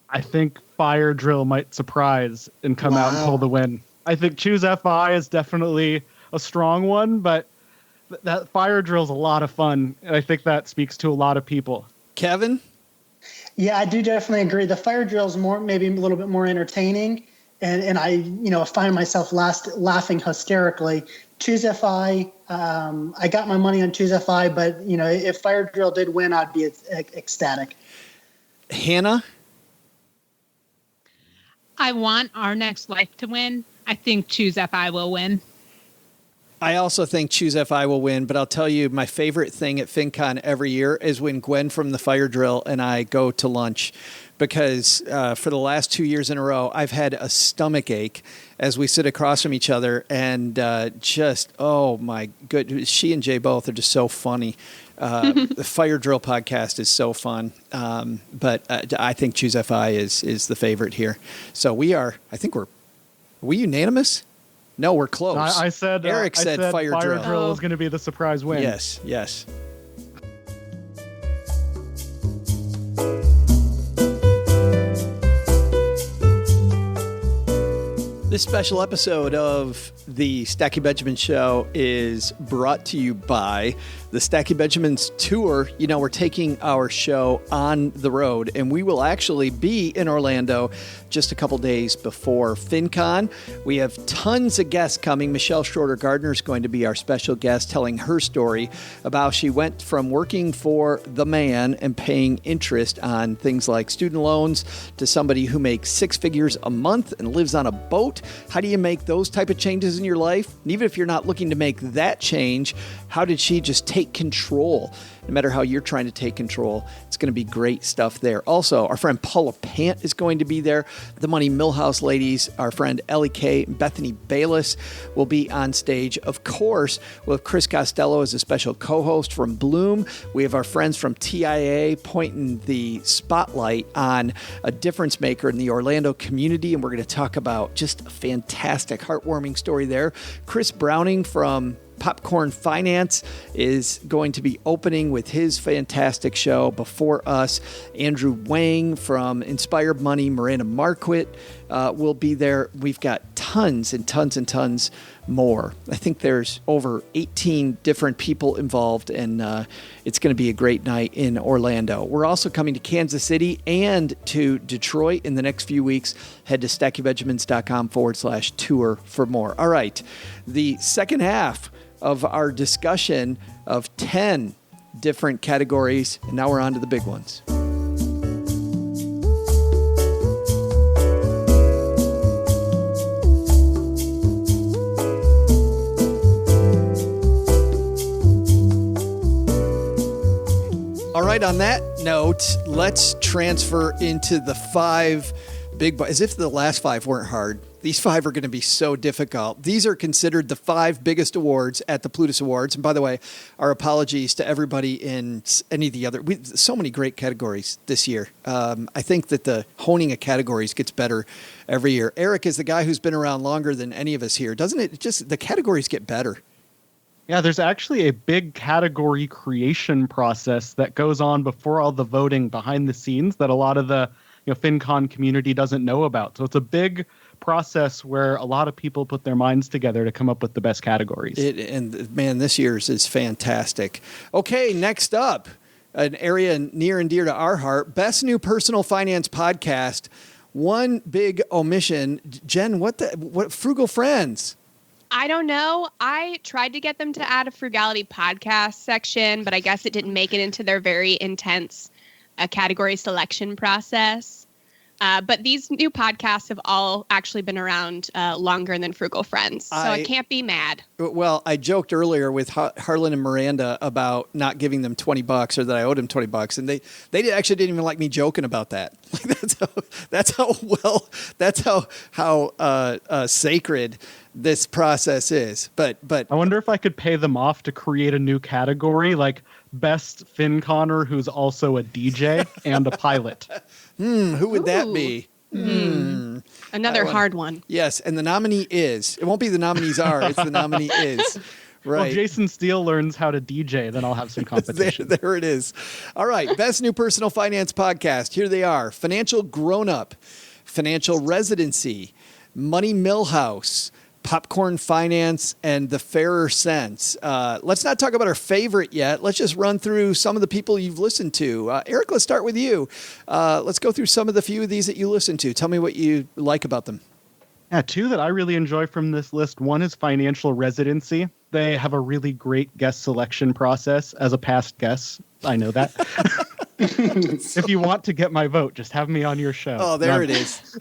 I think Fire Drill might surprise and come out and pull the win. I think Choose FI is definitely a strong one, but that Fire Drill is a lot of fun, and I think that speaks to a lot of people. Kevin? Yeah, I do definitely agree. The Fire Drill is maybe a little bit more entertaining, and I find myself laughing hysterically. Choose FI, I got my money on Choose FI, but if Fire Drill did win, I'd be ecstatic. Hannah? I want Our Next Life to win. I think Choose FI will win. I also think Choose FI will win, but I'll tell you my favorite thing at FinCon every year is when Gwen from the Fire Drill and I go to lunch because for the last 2 years in a row, I've had a stomach ache as we sit across from each other and oh my goodness, she and Jay both are just so funny. The Fire Drill podcast is so fun, but I think Choose FI is the favorite here. So I think we're we unanimous? No, we're close. I said Eric said fire drill. Fire drill is going to be the surprise win. Yes. This special episode of the Stacky Benjamin Show is brought to you by the Stacky Benjamins Tour. You know, we're taking our show on the road, and we will actually be in Orlando just a couple days before FinCon. We have tons of guests coming. Michelle Schroeder-Gardner is going to be our special guest, telling her story about how she went from working for the man and paying interest on things like student loans to somebody who makes six figures a month and lives on a boat. How do you make those type of changes in your life? And even if you're not looking to make that change, how did she just take control? No matter how you're trying to take control, it's going to be great stuff there. Also, our friend Paula Pant is going to be there. The Money Millhouse ladies, our friend Ellie Kay and Bethany Bayless will be on stage. Of course, we'll have Chris Costello as a special co-host from Bloom. We have our friends from TIA pointing the spotlight on a difference maker in the Orlando community, and we're going to talk about just a fantastic, heartwarming story there. Chris Browning from Popcorn Finance is going to be opening with his fantastic show before us. Andrew Wang from Inspired Money, Miranda Marquit will be there. We've got tons and tons and tons more. I think there's over 18 different people involved, and it's going to be a great night in Orlando. We're also coming to Kansas City and to Detroit in the next few weeks. Head to stackybenjamins.com/tour for more. All right, the second half of our discussion of 10 different categories, and now we're on to the big ones. All right, on that note, let's transfer into the five big, as if the last five weren't hard. These five are going to be so difficult. These are considered the five biggest awards at the Plutus Awards. And by the way, our apologies to everybody in any of the other. So many great categories this year. I think that the honing of categories gets better every year. Eric is the guy who's been around longer than any of us here. Doesn't it just, the categories get better? Yeah, there's actually a big category creation process that goes on before all the voting behind the scenes that a lot of the FinCon community doesn't know about. So it's a big process where a lot of people put their minds together to come up with the best categories. And man, this year's is fantastic. Okay, next up, an area near and dear to our heart, Best New Personal Finance Podcast. One big omission. Jen, what Frugal Friends? I don't know. I tried to get them to add a frugality podcast section, but I guess it didn't make it into their very intense category selection process. But these new podcasts have all actually been around longer than Frugal Friends, so I can't be mad. Well, I joked earlier with Harlan and Miranda about not giving them $20 or that I owed them $20, and they actually didn't even like me joking about that. That's how sacred this process is. But I wonder if I could pay them off to create a new category, like Best FinConner who's also a DJ and a pilot. Who would that be? Another hard one. Yes, and the nominee is. It won't be the nominees are. It's the nominee is. Right. Well, Jason Steele learns how to DJ, then I'll have some competition. there it is. All right, Best New Personal Finance Podcast. Here they are. Financial Grown-Up, Financial Residency, Money Millhouse, Popcorn Finance, and The Fairer Sense. Let's not talk about our favorite yet. Let's just run through some of the people you've listened to. Eric, let's start with you. Let's go through some of the few of these that you listen to. Tell me what you like about them. Yeah, two that I really enjoy from this list. One is Financial Residency. They have a really great guest selection process. As a past guest, I know that. If you want to get my vote, just have me on your show. Oh, there it is.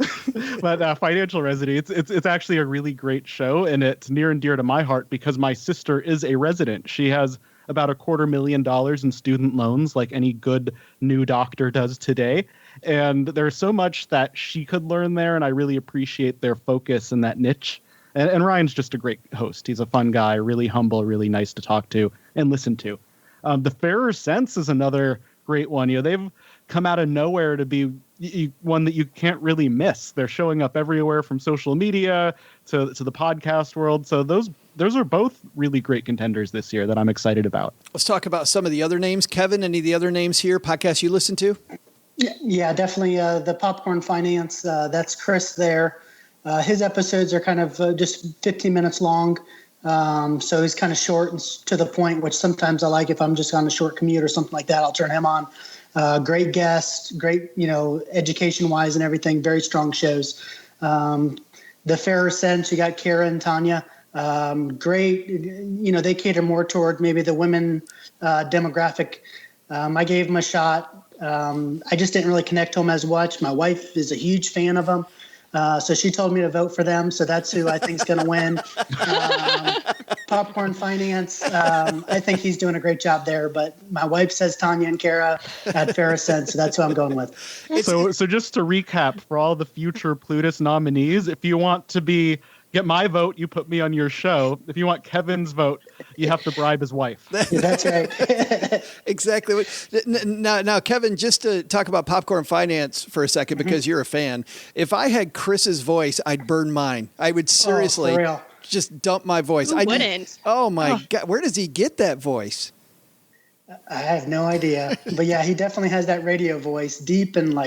But Financial Residency, it's actually a really great show, and it's near and dear to my heart because my sister is a resident. She has about $250,000 in student loans, like any good new doctor does today. And there's so much that she could learn there, and I really appreciate their focus in that niche. And Ryan's just a great host. He's a fun guy, really humble, really nice to talk to and listen to. The Fairer Sense is another great one. They've come out of nowhere to be one that you can't really miss. They're showing up everywhere from social media to the podcast world. So those are both really great contenders this year that I'm excited about. Let's talk about some of the other names. Kevin, any of the other names here, podcasts you listen to? Yeah, definitely. The Popcorn Finance, that's Chris there. His episodes are kind of just 15 minutes long. So he's kind of short and to the point, which sometimes I like. If I'm just on a short commute or something like that, I'll turn him on. Great guest, great, education wise and everything. Very strong shows. The Fairer Sense, you got Kara and Tanya. Great. They cater more toward maybe the women demographic. I gave them a shot. I just didn't really connect to them as much. My wife is a huge fan of them. So she told me to vote for them. So that's who I think is going to win. Popcorn Finance. I think he's doing a great job there. But my wife says Tanya and Kara at Fairer Sense. So that's who I'm going with. So just to recap for all the future Plutus nominees, if you want to get my vote, you put me on your show. If you want Kevin's vote, you have to bribe his wife. That's right. Exactly. Now, Kevin, just to talk about Popcorn Finance for a second, because you're a fan. If I had Chris's voice, I'd burn mine. I would seriously just dump my voice. Who wouldn't? Oh my God. Where does he get that voice? I have no idea. But yeah, he definitely has that radio voice, deep and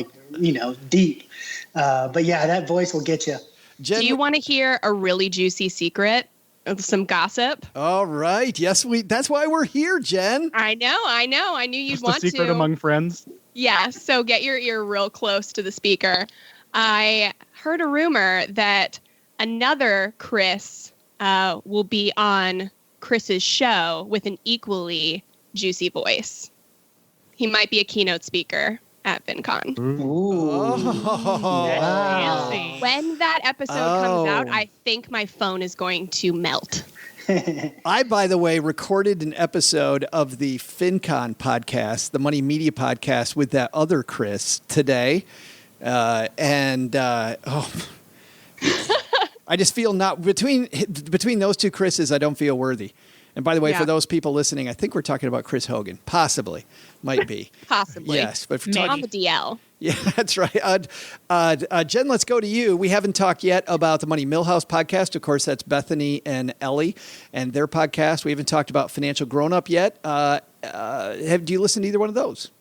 deep. But yeah, that voice will get you. Jen, do you want to hear a really juicy secret of some gossip? All right. Yes, that's why we're here, Jen. I know. I knew you'd Just want to. a secret among friends. Yeah. So get your ear real close to the speaker. I heard a rumor that another Chris will be on Chris's show with an equally juicy voice. He might be a keynote speaker at FinCon. Ooh. Wow. When that episode comes out, I think my phone is going to melt. I, by the way, recorded an episode of the FinCon podcast, the Money Media podcast, with that other Chris today. I just feel not between those two Chris's, I don't feel worthy. And by the way, for those people listening, I think we're talking about Chris Hogan. Possibly. Might be. Possibly. Yes. But on the DL. Yeah, that's right. Jen, let's go to you. We haven't talked yet about the Money Millhouse podcast. Of course, that's Bethany and Ellie and their podcast. We haven't talked about Financial Grown Up yet. Do you listen to either one of those?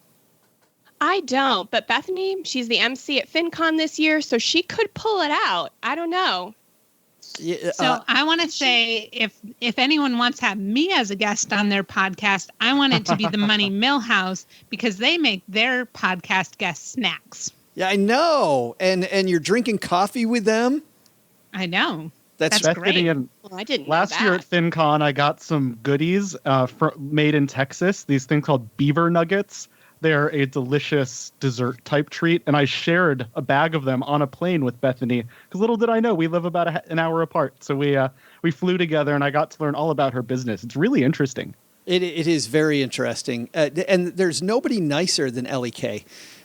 I don't. But Bethany, she's the MC at FinCon this year, so she could pull it out. I don't know. Yeah, so I want to say, if anyone wants to have me as a guest on their podcast, I want it to be the Money Millhouse, because they make their podcast guests snacks. Yeah, I know. And you're drinking coffee with them? I know. That's great. Well, I didn't know Last year at FinCon, I got some goodies made in Texas. These things called beaver nuggets. They're a delicious dessert type treat, and I shared a bag of them on a plane with Bethany, because little did I know we live about an hour apart. So we flew together, and I got to learn all about her business. It's really interesting. It is very interesting, and there's nobody nicer than Ellie Kay,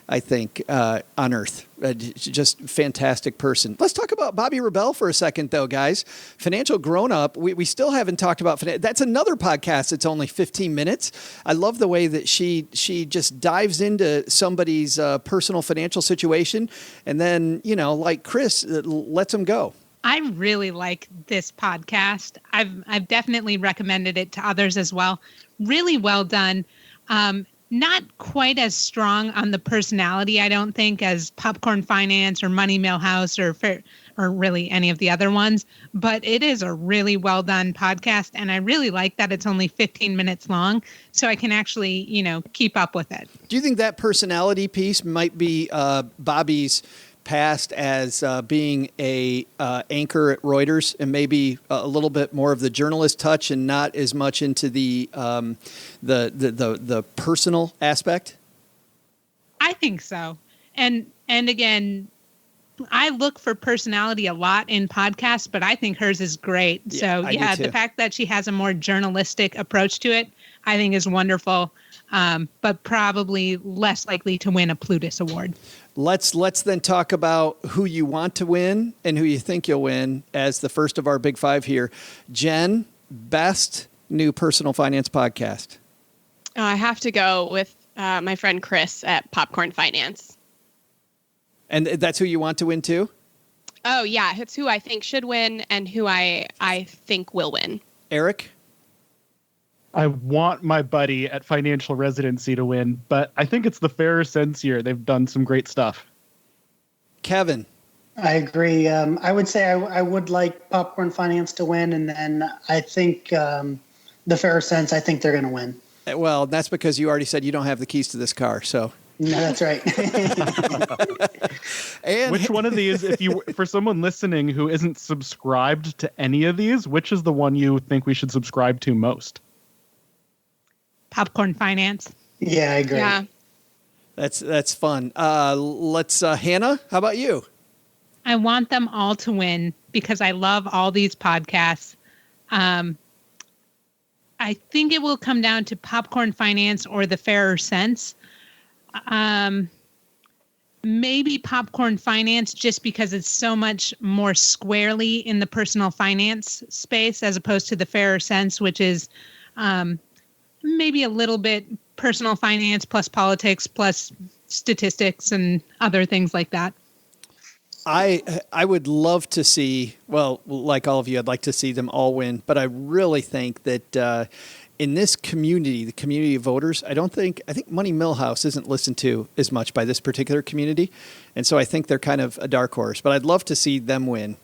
I think, on earth. Just fantastic person. Let's talk about Bobby Rebell for a second, though, guys. Financial Grown Up. We still haven't talked about that's another podcast. It's only 15 minutes. I love the way that she just dives into somebody's personal financial situation, and then like Chris, lets them go. I really like this podcast. I've definitely recommended it to others as well. Really well done. Not quite as strong on the personality, I don't think, as Popcorn Finance or Money Millhouse or really any of the other ones. But it is a really well done podcast, and I really like that it's only 15 minutes long, so I can actually keep up with it. Do you think that personality piece might be Bobby's past as being a anchor at Reuters, and maybe a little bit more of the journalist touch and not as much into the personal aspect? I think so. And again, I look for personality a lot in podcasts, but I think hers is great. Yeah, so yeah, the fact that she has a more journalistic approach to it, I think is wonderful. But probably less likely to win a Plutus award. Let's then talk about who you want to win and who you think you'll win as the first of our big five here. Jen, best new personal finance podcast. I have to go with my friend Chris at Popcorn Finance. And that's who you want to win too? Oh, yeah. It's who I think should win and who I think will win. Eric? I want my buddy at Financial Residency to win, but I think it's the Fairer Sense year. They've done some great stuff. Kevin? I agree. I would say I would like Popcorn Finance to win, and then I think the Fairer Sense, I think they're going to win. Well, that's because you already said you don't have the keys to this car, so... No, that's right. And which one of these, for someone listening who isn't subscribed to any of these, which is the one you think we should subscribe to most? Popcorn Finance. Yeah, I agree. Yeah. That's fun. Let's Hannah, how about you? I want them all to win because I love all these podcasts. I think it will come down to Popcorn Finance or the Fairer Sense. Maybe Popcorn Finance just because it's so much more squarely in the personal finance space as opposed to the Fairer Sense, which is maybe a little bit personal finance plus politics plus statistics and other things like that. I would love to see, well, like all of you, I'd like to see them all win, but I really think that in this community, the community of voters, I think Money Millhouse isn't listened to as much by this particular community. And so I think they're kind of a dark horse, but I'd love to see them win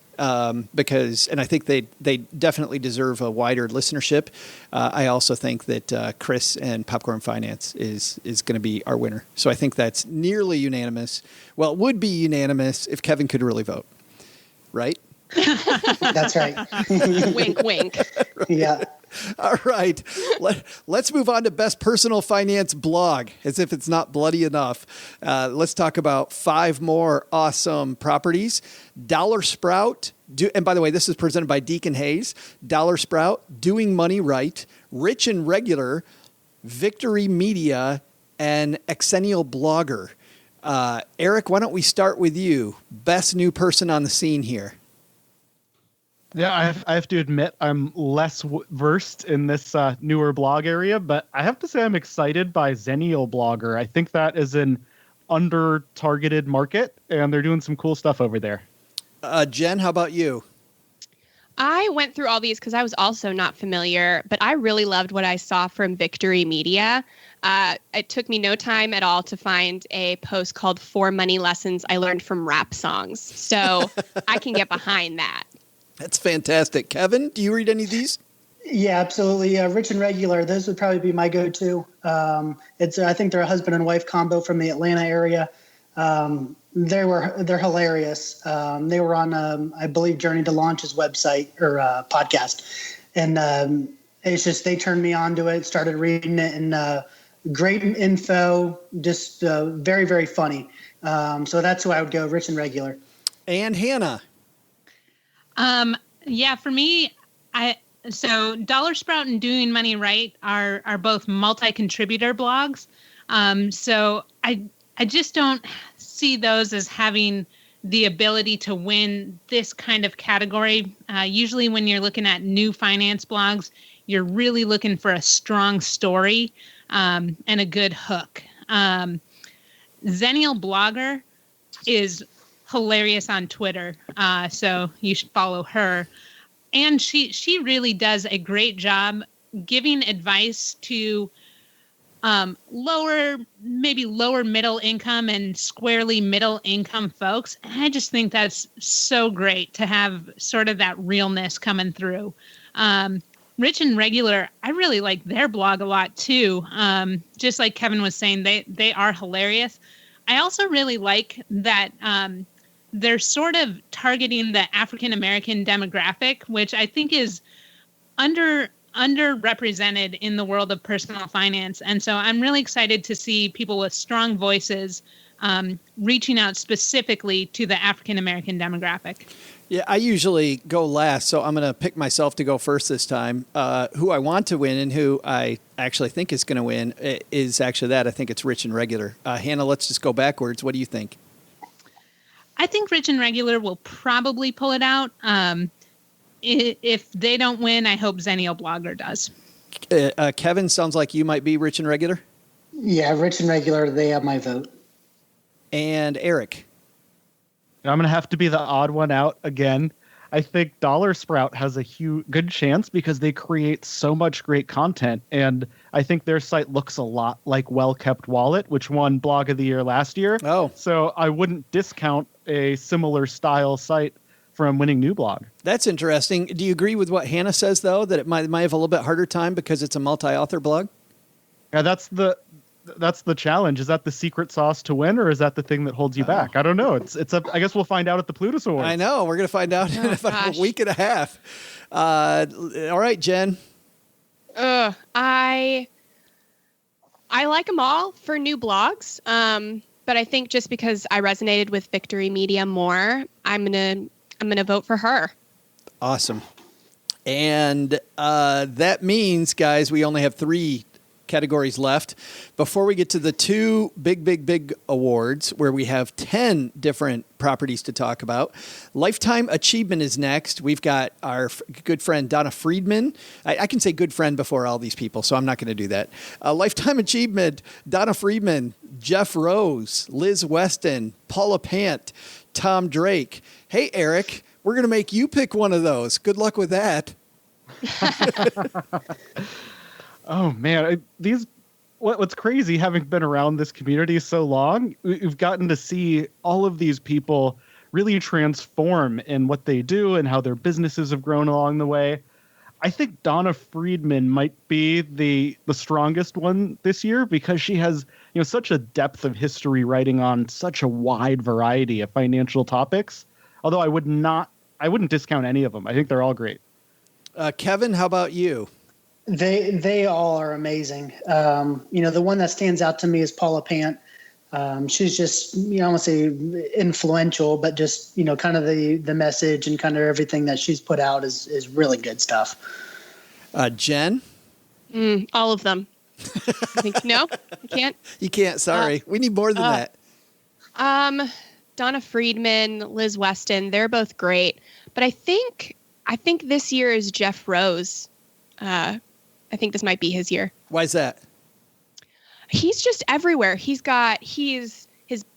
because I think they definitely deserve a wider listenership. I also think that Chris and Popcorn Finance is going to be our winner. So I think that's nearly unanimous. Well, it would be unanimous if Kevin could really vote, right? That's right. Wink, wink. Yeah. All right. Let's move on to Best Personal Finance Blog, as if it's not bloody enough. Let's talk about 5 more awesome properties. Dollar Sprout, and by the way, this is presented by Deacon Hayes. Dollar Sprout, Doing Money Right, Rich and Regular, Victory Media, and Exennial Blogger. Eric, why don't we start with you? Best new person on the scene here. Yeah, I have to admit I'm less versed in this newer blog area, but I have to say I'm excited by Xennial Blogger. I think that is an under-targeted market, and they're doing some cool stuff over there. Jen, how about you? I went through all these because I was also not familiar, but I really loved what I saw from Victory Media. It took me no time at all to find a post called 4 Money Lessons I Learned from Rap Songs. So I can get behind that. That's fantastic. Kevin, do you read any of these? Yeah, absolutely. Rich and Regular, those would probably be my go-to. I think they're a husband and wife combo from the Atlanta area. They're hilarious. They were on, I believe, Journey to Launch's website or podcast. And it's just, they turned me on to it, started reading it, and great info, just very, very funny. So that's who I would go, Rich and Regular. And Hannah. Yeah, for me, so Dollar Sprout and Doing Money Right are both multi-contributor blogs. So I just don't see those as having the ability to win this kind of category. Usually when you're looking at new finance blogs, you're really looking for a strong story and a good hook. Xennial Blogger is hilarious on Twitter, so you should follow her. And she really does a great job giving advice to lower middle income and squarely middle income folks. And I just think that's so great to have sort of that realness coming through. Rich and Regular, I really like their blog a lot too. Just like Kevin was saying, they are hilarious. I also really like that they're sort of targeting the African American demographic, which I think is underrepresented in the world of personal finance. And so I'm really excited to see people with strong voices reaching out specifically to the African American demographic. Yeah, I usually go last, so I'm going to pick myself to go first this time. Who I want to win and who I actually think is going to win is actually that. I think it's Rich and Regular. Hannah, let's just go backwards. What do you think? I think Rich and Regular will probably pull it out. If they don't win, I hope Xennial Blogger does. Kevin, sounds like you might be Rich and Regular. Yeah, Rich and Regular, they have my vote. And Eric? I'm going to have to be the odd one out again. I think Dollar Sprout has a good chance because they create so much great content. And I think their site looks a lot like Well Kept Wallet, which won Blog of the Year last year. Oh. So I wouldn't discount a similar style site from winning New Blog. That's interesting. Do you agree with what Hannah says, though, that it might have a little bit harder time because it's a multi-author blog? Yeah, that's the challenge. Is that the secret sauce to win, or is that the thing that holds you back? I don't know. I guess we'll find out at the Plutus Awards. I know. We're going to find out in about a week and a half. All right, Jen. I like them all for new blogs. But I think just because I resonated with Victory Media more, I'm gonna vote for her. Awesome. And that means, guys, we only have 3 categories left before we get to the 2 big awards where we have 10 different properties to talk about. Lifetime Achievement is next. We've got our good friend Donna Friedman. I can say good friend before all these people, so I'm not going to do that. Lifetime Achievement, Donna Friedman, Jeff Rose, Liz Weston, Paula Pant, Tom Drake. Hey, Eric, we're going to make you pick one of those. Good luck with that. Oh man, what's crazy, having been around this community so long, we've gotten to see all of these people really transform in what they do and how their businesses have grown along the way. I think Donna Friedman might be the strongest one this year because she has, such a depth of history writing on such a wide variety of financial topics. Although I wouldn't discount any of them. I think they're all great. Kevin, how about you? They all are amazing. The one that stands out to me is Paula Pant. She's just, I won't say influential, but just, kind of the message and kind of everything that she's put out is really good stuff. Jen? All of them. I think, no, I can't. You can't. Sorry. We need more than that. Donna Friedman, Liz Weston, they're both great. But I think this year is Jeff Rose. I think this might be his year. Why is that? He's just everywhere. His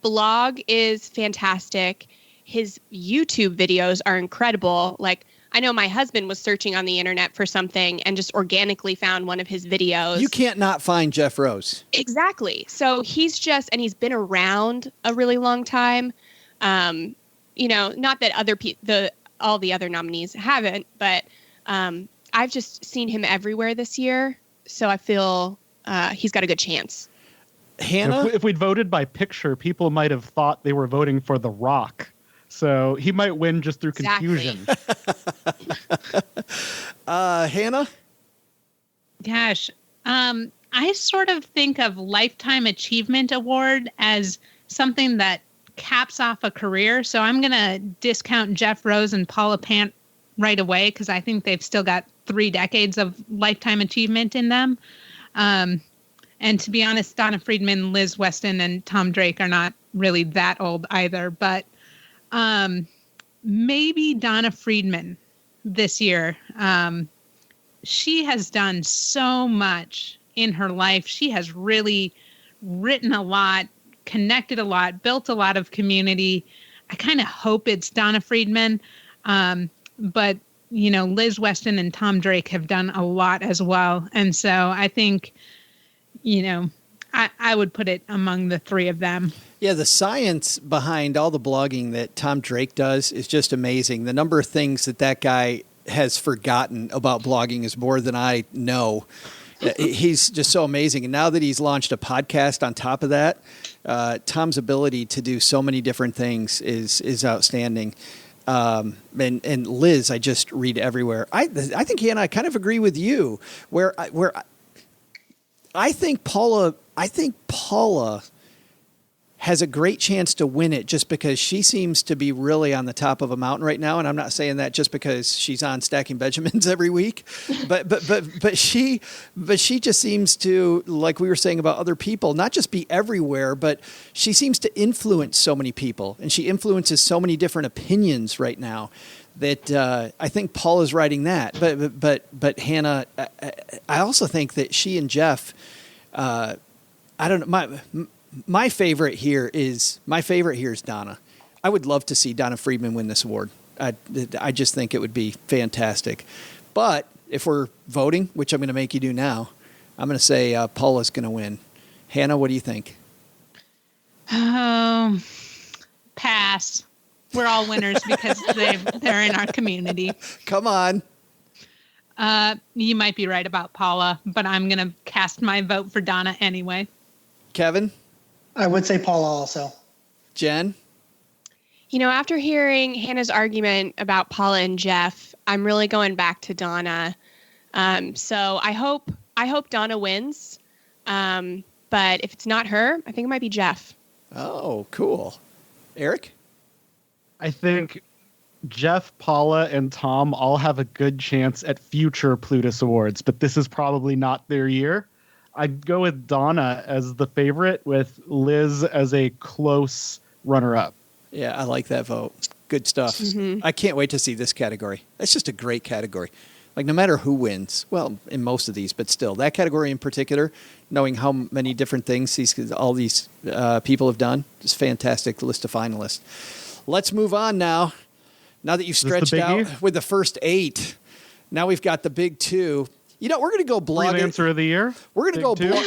blog is fantastic. His YouTube videos are incredible. Like, I know my husband was searching on the internet for something and just organically found one of his videos. You can't not find Jeff Rose. Exactly. So he's been around a really long time. Not that all the other nominees haven't, but I've just seen him everywhere this year, so I feel he's got a good chance. Hannah? If we'd voted by picture, people might have thought they were voting for The Rock. So he might win just through confusion. Hannah? Gosh, I sort of think of Lifetime Achievement Award as something that caps off a career. So I'm going to discount Jeff Rose and Paula Pant right away because I think they've still got 3 decades of lifetime achievement in them. And to be honest, Donna Friedman, Liz Weston, and Tom Drake are not really that old either. But maybe Donna Friedman this year. She has done so much in her life. She has really written a lot, connected a lot, built a lot of community. I kind of hope it's Donna Friedman. But, Liz Weston and Tom Drake have done a lot as well. And so I think, I would put it among the 3 of them. Yeah, the science behind all the blogging that Tom Drake does is just amazing. The number of things that guy has forgotten about blogging is more than I know. He's just so amazing. And now that he's launched a podcast on top of that, Tom's ability to do so many different things is outstanding. And Liz, I just read everywhere. I think Hannah, I kind of agree with you where I think Paula has a great chance to win it just because she seems to be really on the top of a mountain right now. And I'm not saying that just because she's on Stacking Benjamins every week, but she just seems to, like we were saying about other people, not just be everywhere, but she seems to influence so many people and she influences so many different opinions right now that I think Paul is writing that. But Hannah, I also think that she and Jeff, I don't know, my favorite here is Donna. I would love to see Donna Friedman win this award. I just think it would be fantastic. But if we're voting, which I'm going to make you do now, I'm going to say Paula's going to win. Hannah, what do you think? Pass. We're all winners because they're in our community. Come on. You might be right about Paula, but I'm going to cast my vote for Donna anyway. Kevin? I would say Paula also. Jen? After hearing Hannah's argument about Paula and Jeff, I'm really going back to Donna. So I hope Donna wins. But if it's not her, I think it might be Jeff. Oh, cool. Eric? I think Jeff, Paula, and Tom all have a good chance at future Plutus Awards, but this is probably not their year. I'd go with Donna as the favorite, with Liz as a close runner-up. Yeah, I like that vote. Good stuff. Mm-hmm. I can't wait to see this category. That's just a great category. Like, no matter who wins, well, in most of these, but still, that category in particular, knowing how many different things all these people have done, is fantastic list of finalists. Let's move on now. Now that you've stretched out with the first 8, now we've got the big 2. We're going to go blog. Freelancer of the year? We're going to go blog.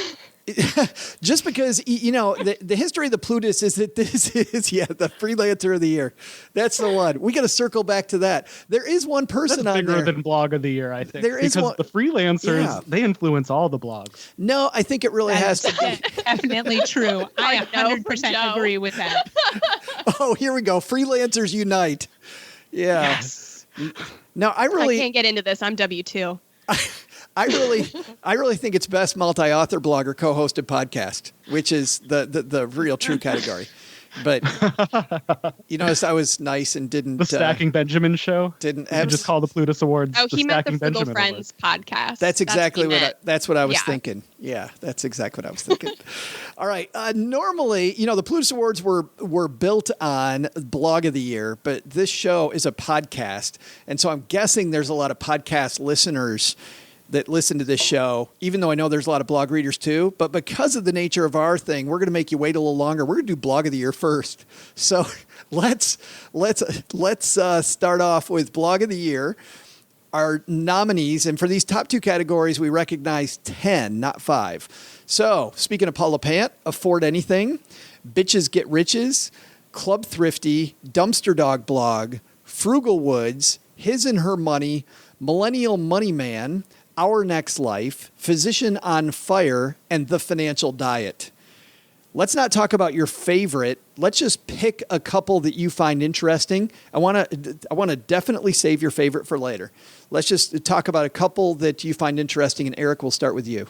Just because, the history of the Plutus is that this is, the Freelancer of the Year. That's the one. We got to circle back to that. There is one person That's on there. bigger than Blog of the Year, I think. There is because one, the freelancers, they influence all the blogs. No, I think it really has to be. Definitely true. I 100% agree with that. Oh, here we go. Freelancers unite. Yeah. Yes. No, I can't get into this. I'm W2. I really think it's best multi-author blogger co-hosted podcast, which is the real true category. But I was nice and didn't. The Stacking Benjamin show. Didn't just call the Plutus Awards. Oh, the he meant Stacking the Frugal Benjamin Friends podcast. That's exactly that's what I was thinking. Yeah, that's exactly what I was thinking. All right. Normally, the Plutus Awards were built on Blog of the Year, but this show is a podcast, and so I'm guessing there's a lot of podcast listeners that listen to this show, even though I know there's a lot of blog readers too. But because of the nature of our thing, we're going to make you wait a little longer. We're going to do Blog of the Year first. So let's start off with Blog of the Year. Our nominees, and for these top 2 categories, we recognize 10, not 5. So speaking of Paula Pant, Afford Anything, Bitches Get Riches, Club Thrifty, Dumpster Dog Blog, Frugal Woods, His and Her Money, Millennial Money Man, Our Next Life, Physician on Fire, and The Financial Diet. Let's not talk about your favorite. Let's just pick a couple that you find interesting. I want to definitely save your favorite for later. Let's just talk about a couple that you find interesting, and Eric, we'll start with you.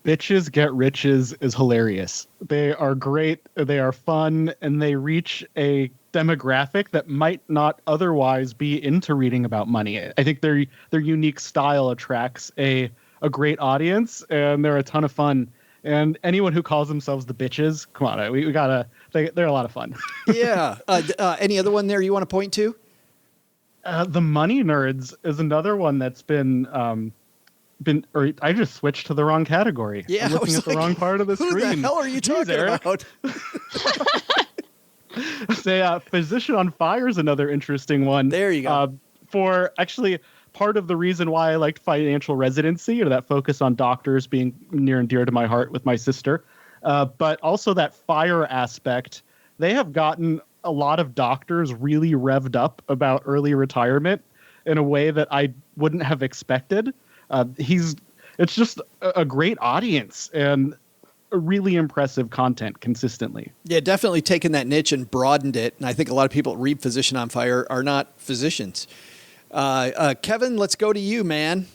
Bitches Get Riches is hilarious. They are great, they are fun, and they reach a demographic that might not otherwise be into reading about money. I think their unique style attracts a great audience, and they're a ton of fun. And anyone who calls themselves the bitches, come on, we gotta. They're a lot of fun. Yeah. Any other one there you want to point to? The Money Nerds is another one that's been. Or I just switched to the wrong category. Yeah, I'm looking at the wrong part of the screen. Who the hell are you talking about? Say, Physician on Fire is another interesting one. There you go. For actually part of the reason why I liked Financial Residency, or that focus on doctors being near and dear to my heart with my sister, but also that fire aspect. They have gotten a lot of doctors really revved up about early retirement in a way that I wouldn't have expected. It's just a great audience and a really impressive content consistently. Yeah, definitely taken that niche and broadened it. And I think a lot of people that read Physician on Fire are not physicians. Kevin, let's go to you, man.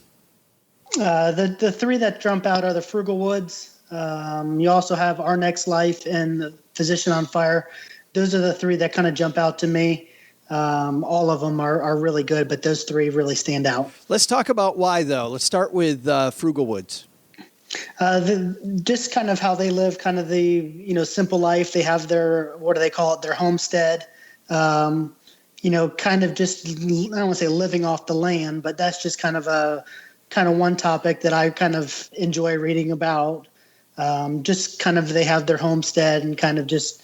The 3 that jump out are the Frugal Woods. You also have Our Next Life and the Physician on Fire. Those are the 3 that kind of jump out to me. All of them are really good, but those 3 really stand out. Let's talk about why, though. Let's start with Frugal Woods. Just kind of how they live, kind of the simple life. They have their, what do they call it, their homestead. Kind of just, I don't want to say living off the land, but that's just kind of one topic that I kind of enjoy reading about. Just kind of they have their homestead and kind of just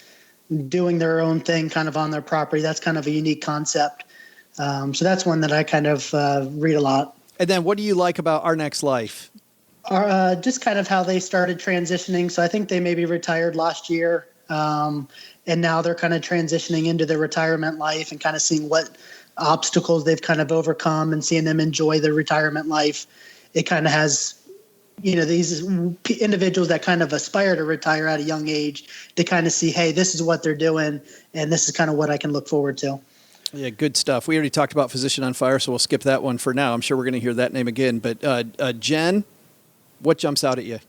doing their own thing kind of on their property. That's kind of a unique concept. So that's one that I kind of read a lot. And then what do you like about Our Next Life? Just kind of how they started transitioning. So I think they maybe retired last year. And now they're kind of transitioning into their retirement life and kind of seeing what obstacles they've kind of overcome and seeing them enjoy their retirement life. It kind of has, these individuals that kind of aspire to retire at a young age to kind of see, hey, this is what they're doing, and this is kind of what I can look forward to. Yeah, good stuff. We already talked about Physician on Fire, so we'll skip that one for now. I'm sure we're going to hear that name again. But Jen, what jumps out at you?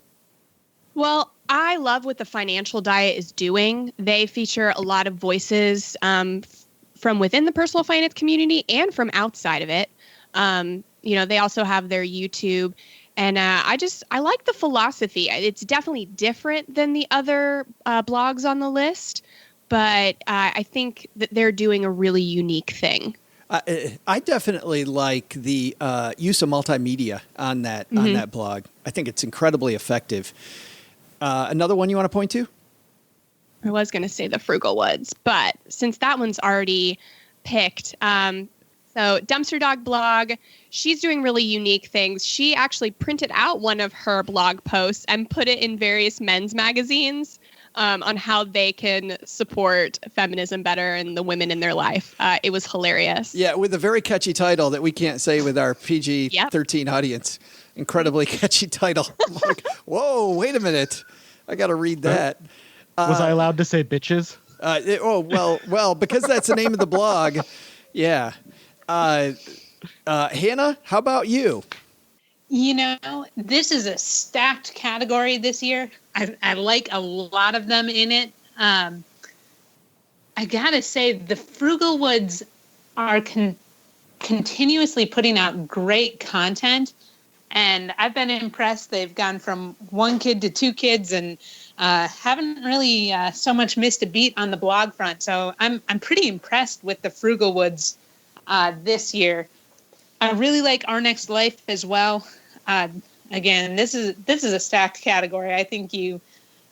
Well, I love what the Financial Diet is doing. They feature a lot of voices from within the personal finance community and from outside of it. They also have their YouTube. And I like the philosophy. It's definitely different than the other blogs on the list, but I think that they're doing a really unique thing. I definitely like the use of multimedia on that blog. I think it's incredibly effective. Another one you want to point to? I was going to say the Frugal Woods, but since that one's already picked, so Dumpster Dog blog, she's doing really unique things. She actually printed out one of her blog posts and put it in various men's magazines on how they can support feminism better and the women in their life. It was hilarious. Yeah, with a very catchy title that we can't say with our PG-13 audience. Incredibly catchy title. I'm like, whoa, wait a minute. I got to read that. Was I allowed to say bitches? Well, because that's the name of the blog. Yeah. Hannah, how about you? This is a stacked category this year. I like a lot of them in it. I gotta say, the Frugal Woods are continuously putting out great content, and I've been impressed. They've gone from 1 kid to 2 kids, and haven't really so much missed a beat on the blog front. So I'm pretty impressed with the Frugal Woods this year. I really like Our Next Life as well. Again, this is a stacked category. I think you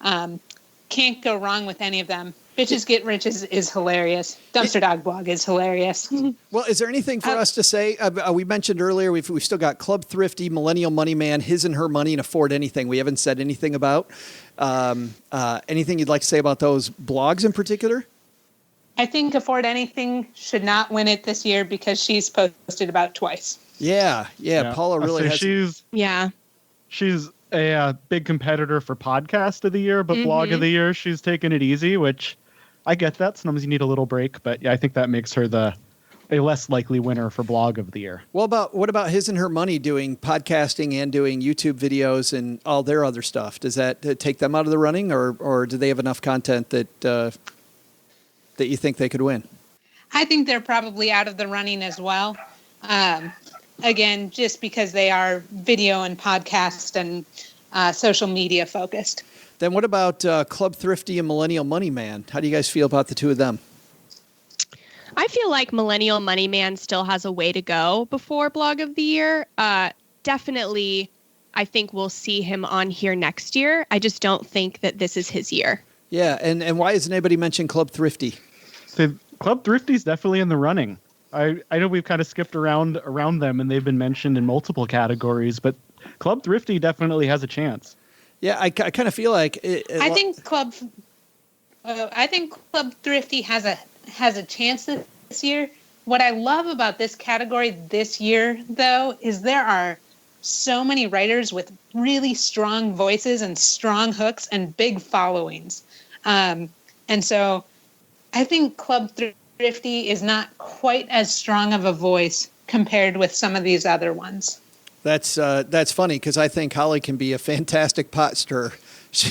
can't go wrong with any of them. Bitches Get Rich is hilarious. Dumpster Dog blog is hilarious. Well, is there anything for us to say? We mentioned earlier we've still got Club Thrifty, Millennial Money Man, His and Her Money, and Afford Anything. We haven't said anything about. Anything you'd like to say about those blogs in particular? I think Afford Anything should not win it this year because she's posted about twice. Yeah. Paula really has. She's a big competitor for Podcast of the Year, but Blog of the Year, she's taken it easy, which I get that. Sometimes you need a little break, but yeah, I think that makes her a less likely winner for Blog of the Year. Well, what about His and Her Money doing podcasting and doing YouTube videos and all their other stuff? Does that take them out of the running, or do they have enough content that you think they could win? I think they're probably out of the running as well. Again, just because they are video and podcast and social media focused. Then what about Club Thrifty and Millennial Money Man? How do you guys feel about the two of them? I feel like Millennial Money Man still has a way to go before Blog of the Year. Definitely, I think we'll see him on here next year. I just don't think that this is his year. Yeah, and why hasn't anybody mentioned Club Thrifty? So Club Thrifty's definitely in the running. I know we've kind of skipped around them, and they've been mentioned in multiple categories, but Club Thrifty definitely has a chance. Yeah, I kind of feel like I think Club Thrifty has a chance this year. What I love about this category this year, though, is there are so many writers with really strong voices and strong hooks and big followings, and so I think Club Thrifty is not quite as strong of a voice compared with some of these other ones. That's funny because I think Holly can be a fantastic pot stirrer. She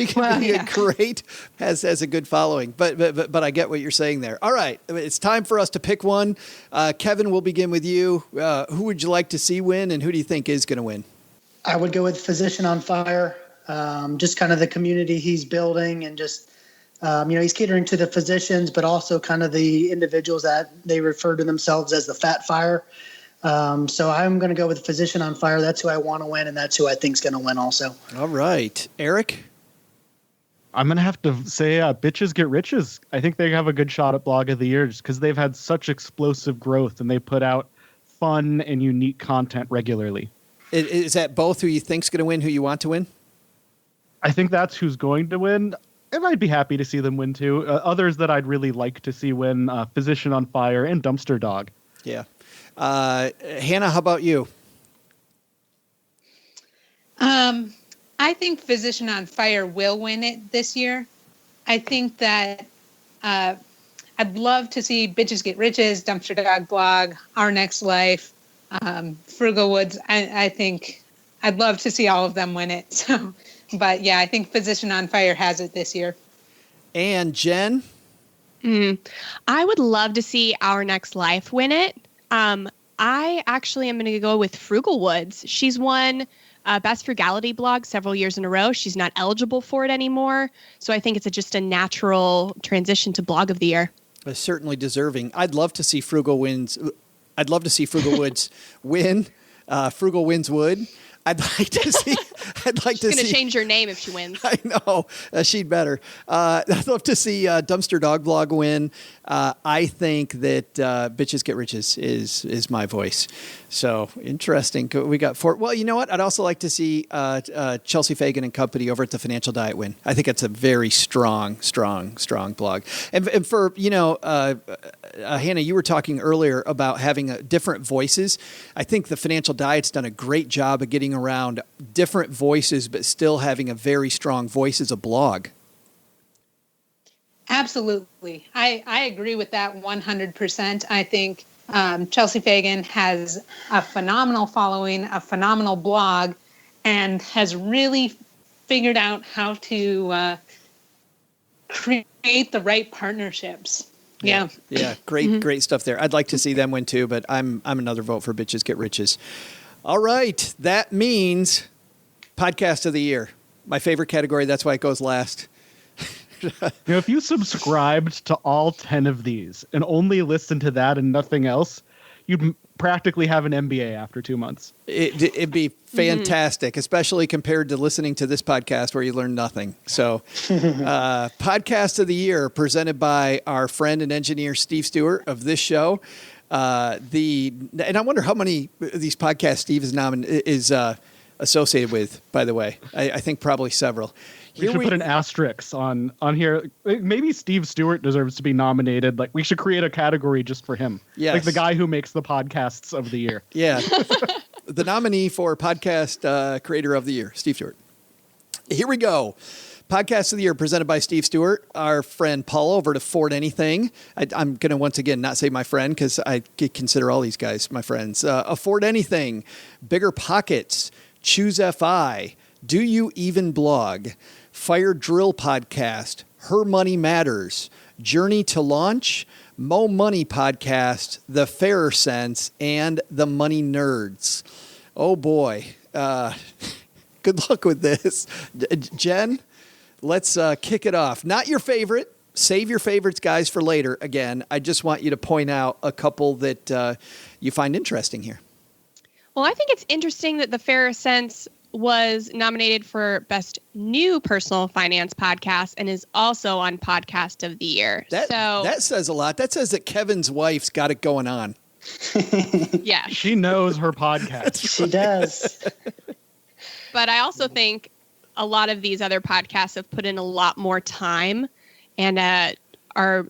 can be a great, has a good following. But I get what you're saying there. All right, it's time for us to pick one. Kevin, we'll begin with you. Who would you like to see win, and who do you think is going to win? I would go with Physician on Fire. Just kind of the community he's building, and just he's catering to the physicians, but also kind of the individuals that they refer to themselves as the Fat Fire. So I'm going to go with Physician on Fire. That's who I want to win, and that's who I think is going to win also. All right. Eric? I'm going to have to say Bitches Get Riches. I think they have a good shot at Blog of the Year just because they've had such explosive growth and they put out fun and unique content regularly. Is that both who you think's going to win, who you want to win? I think that's who's going to win. And I'd be happy to see them win too. Others that I'd really like to see win, Physician on Fire and Dumpster Dog. Yeah. Hannah, how about you? I think Physician on Fire will win it this year. I think that I'd love to see Bitches Get Riches, Dumpster Dog Blog, Our Next Life, Frugal Woods. I think I'd love to see all of them win it. So, but yeah, I think Physician on Fire has it this year. And Jen? I would love to see Our Next Life win it. I actually am going to go with Frugal Woods. She's won Best Frugality Blog several years in a row. She's not eligible for it anymore. So I think it's just a natural transition to Blog of the Year. Certainly deserving. I'd love to see Frugal Woods win. Frugal Wins Wood. I'd like to see. She's going to change her name if she wins. I know. She'd better. I'd love to see Dumpster Dog Blog win. I think that Bitches Get Riches is my voice. So interesting. We got four. Well, you know what? I'd also like to see Chelsea Fagan and company over at the Financial Diet win. I think it's a very strong blog. And for, Hannah, you were talking earlier about having different voices. I think the Financial Diet's done a great job of getting around different voices, but still having a very strong voice as a blog. Absolutely. I agree with that 100%. I think Chelsea Fagan has a phenomenal following, a phenomenal blog, and has really figured out how to create the right partnerships. Yeah. Great stuff there. I'd like to see them win too, but I'm another vote for Bitches Get Riches. All right. That means Podcast of the Year. My favorite category. That's why it goes last. If you subscribed to all 10 of these and only listened to that and nothing else, you'd practically have an MBA after 2 months. It'd be fantastic, especially compared to listening to this podcast where you learn nothing. So Podcast of the Year presented by our friend and engineer, Steve Stewart of this show. And I wonder how many of these podcasts Steve is associated with, by the way. I think probably several. We should put an asterisk on here. Maybe Steve Stewart deserves to be nominated. Like, we should create a category just for him. Yes. Like the guy who makes the podcasts of the year. Yeah. The nominee for podcast creator of the year, Steve Stewart. Here we go. Podcast of the Year presented by Steve Stewart, our friend Paul over to Afford Anything. I'm going to once again not say my friend because I consider all these guys my friends. Afford Anything, Bigger Pockets, Choose FI, Do You Even Blog, Fire Drill Podcast, Her Money Matters, Journey to Launch, Mo Money Podcast, The Fairer Sense, and The Money Nerds. Oh boy. Good luck with this. Jen, let's kick it off. Not your favorite. Save your favorites, guys, for later. Again, I just want you to point out a couple that you find interesting here. Well, I think it's interesting that The Fairer Sense was nominated for Best New Personal Finance Podcast and is also on Podcast of the Year. That says a lot. That says that Kevin's wife's got it going on. Yeah. She knows her podcast. She does. But I also think a lot of these other podcasts have put in a lot more time and are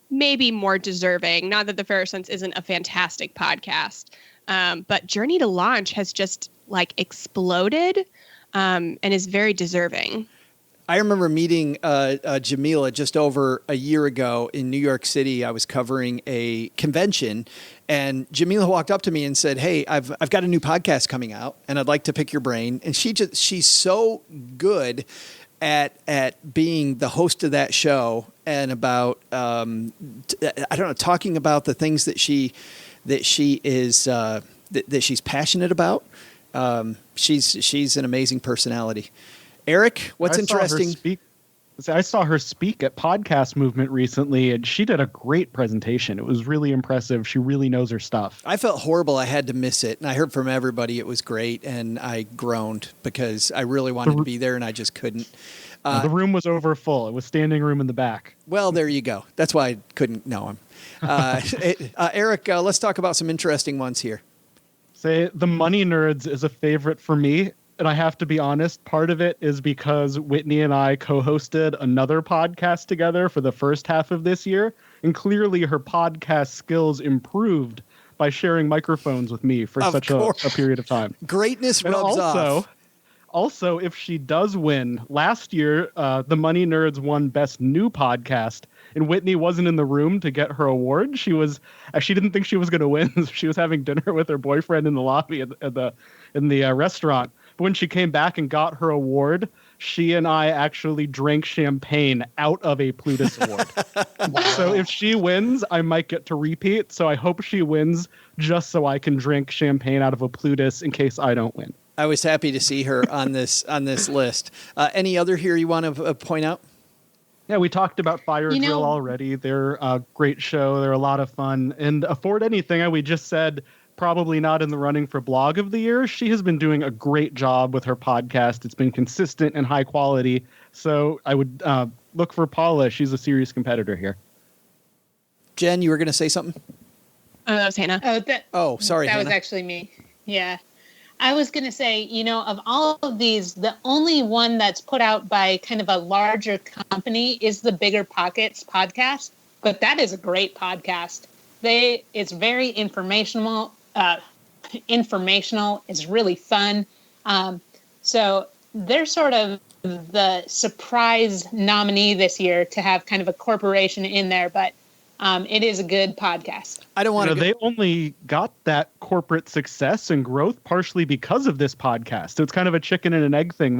maybe more deserving. Not that The Fairer Sense isn't a fantastic podcast, but Journey to Launch has just exploded and is very deserving. I remember meeting Jamila just over a year ago in New York City. I was covering a convention, and Jamila walked up to me and said, "Hey, I've got a new podcast coming out, and I'd like to pick your brain." And she's so good at being the host of that show and about talking about the things that she's passionate about. She's an amazing personality. Eric, what's interesting? I saw her speak at Podcast Movement recently, and she did a great presentation. It was really impressive. She really knows her stuff. I felt horrible. I had to miss it, and I heard from everybody it was great, and I groaned because I really wanted to be there, and I just couldn't. The room was over full. It was standing room in the back. Well, there you go. That's why I couldn't know him. Eric, let's talk about some interesting ones here. Say the Money Nerds is a favorite for me. And I have to be honest, part of it is because Whitney and I co-hosted another podcast together for the first half of this year. And clearly her podcast skills improved by sharing microphones with me for such a period of time. Greatness rubs off. Also, if she does win, last year, the Money Nerds won Best New Podcast, and Whitney wasn't in the room to get her award. She didn't think she was going to win. So she was having dinner with her boyfriend in the lobby in the restaurant. But when she came back and got her award, she and I actually drank champagne out of a Plutus award. Wow. So if she wins, I might get to repeat. So I hope she wins just so I can drink champagne out of a Plutus in case I don't win. I was happy to see her on this list. Any other here you want to point out? Yeah, we talked about Fire Drill already. They're a great show. They're a lot of fun. And Afford Anything, we just said probably not in the running for Blog of the Year. She has been doing a great job with her podcast. It's been consistent and high quality. So I would look for Paula. She's a serious competitor here. Jen, you were going to say something? That was Hannah. Sorry, That Hannah. was actually me. Yeah. I was going to say, of all of these, the only one that's put out by kind of a larger company is the Bigger Pockets podcast. But that is a great podcast. It's very informational. It's really fun. So they're sort of the surprise nominee this year to have kind of a corporation in there. But it is a good podcast. I don't want to. They only got that corporate success and growth partially because of this podcast. So it's kind of a chicken and an egg thing.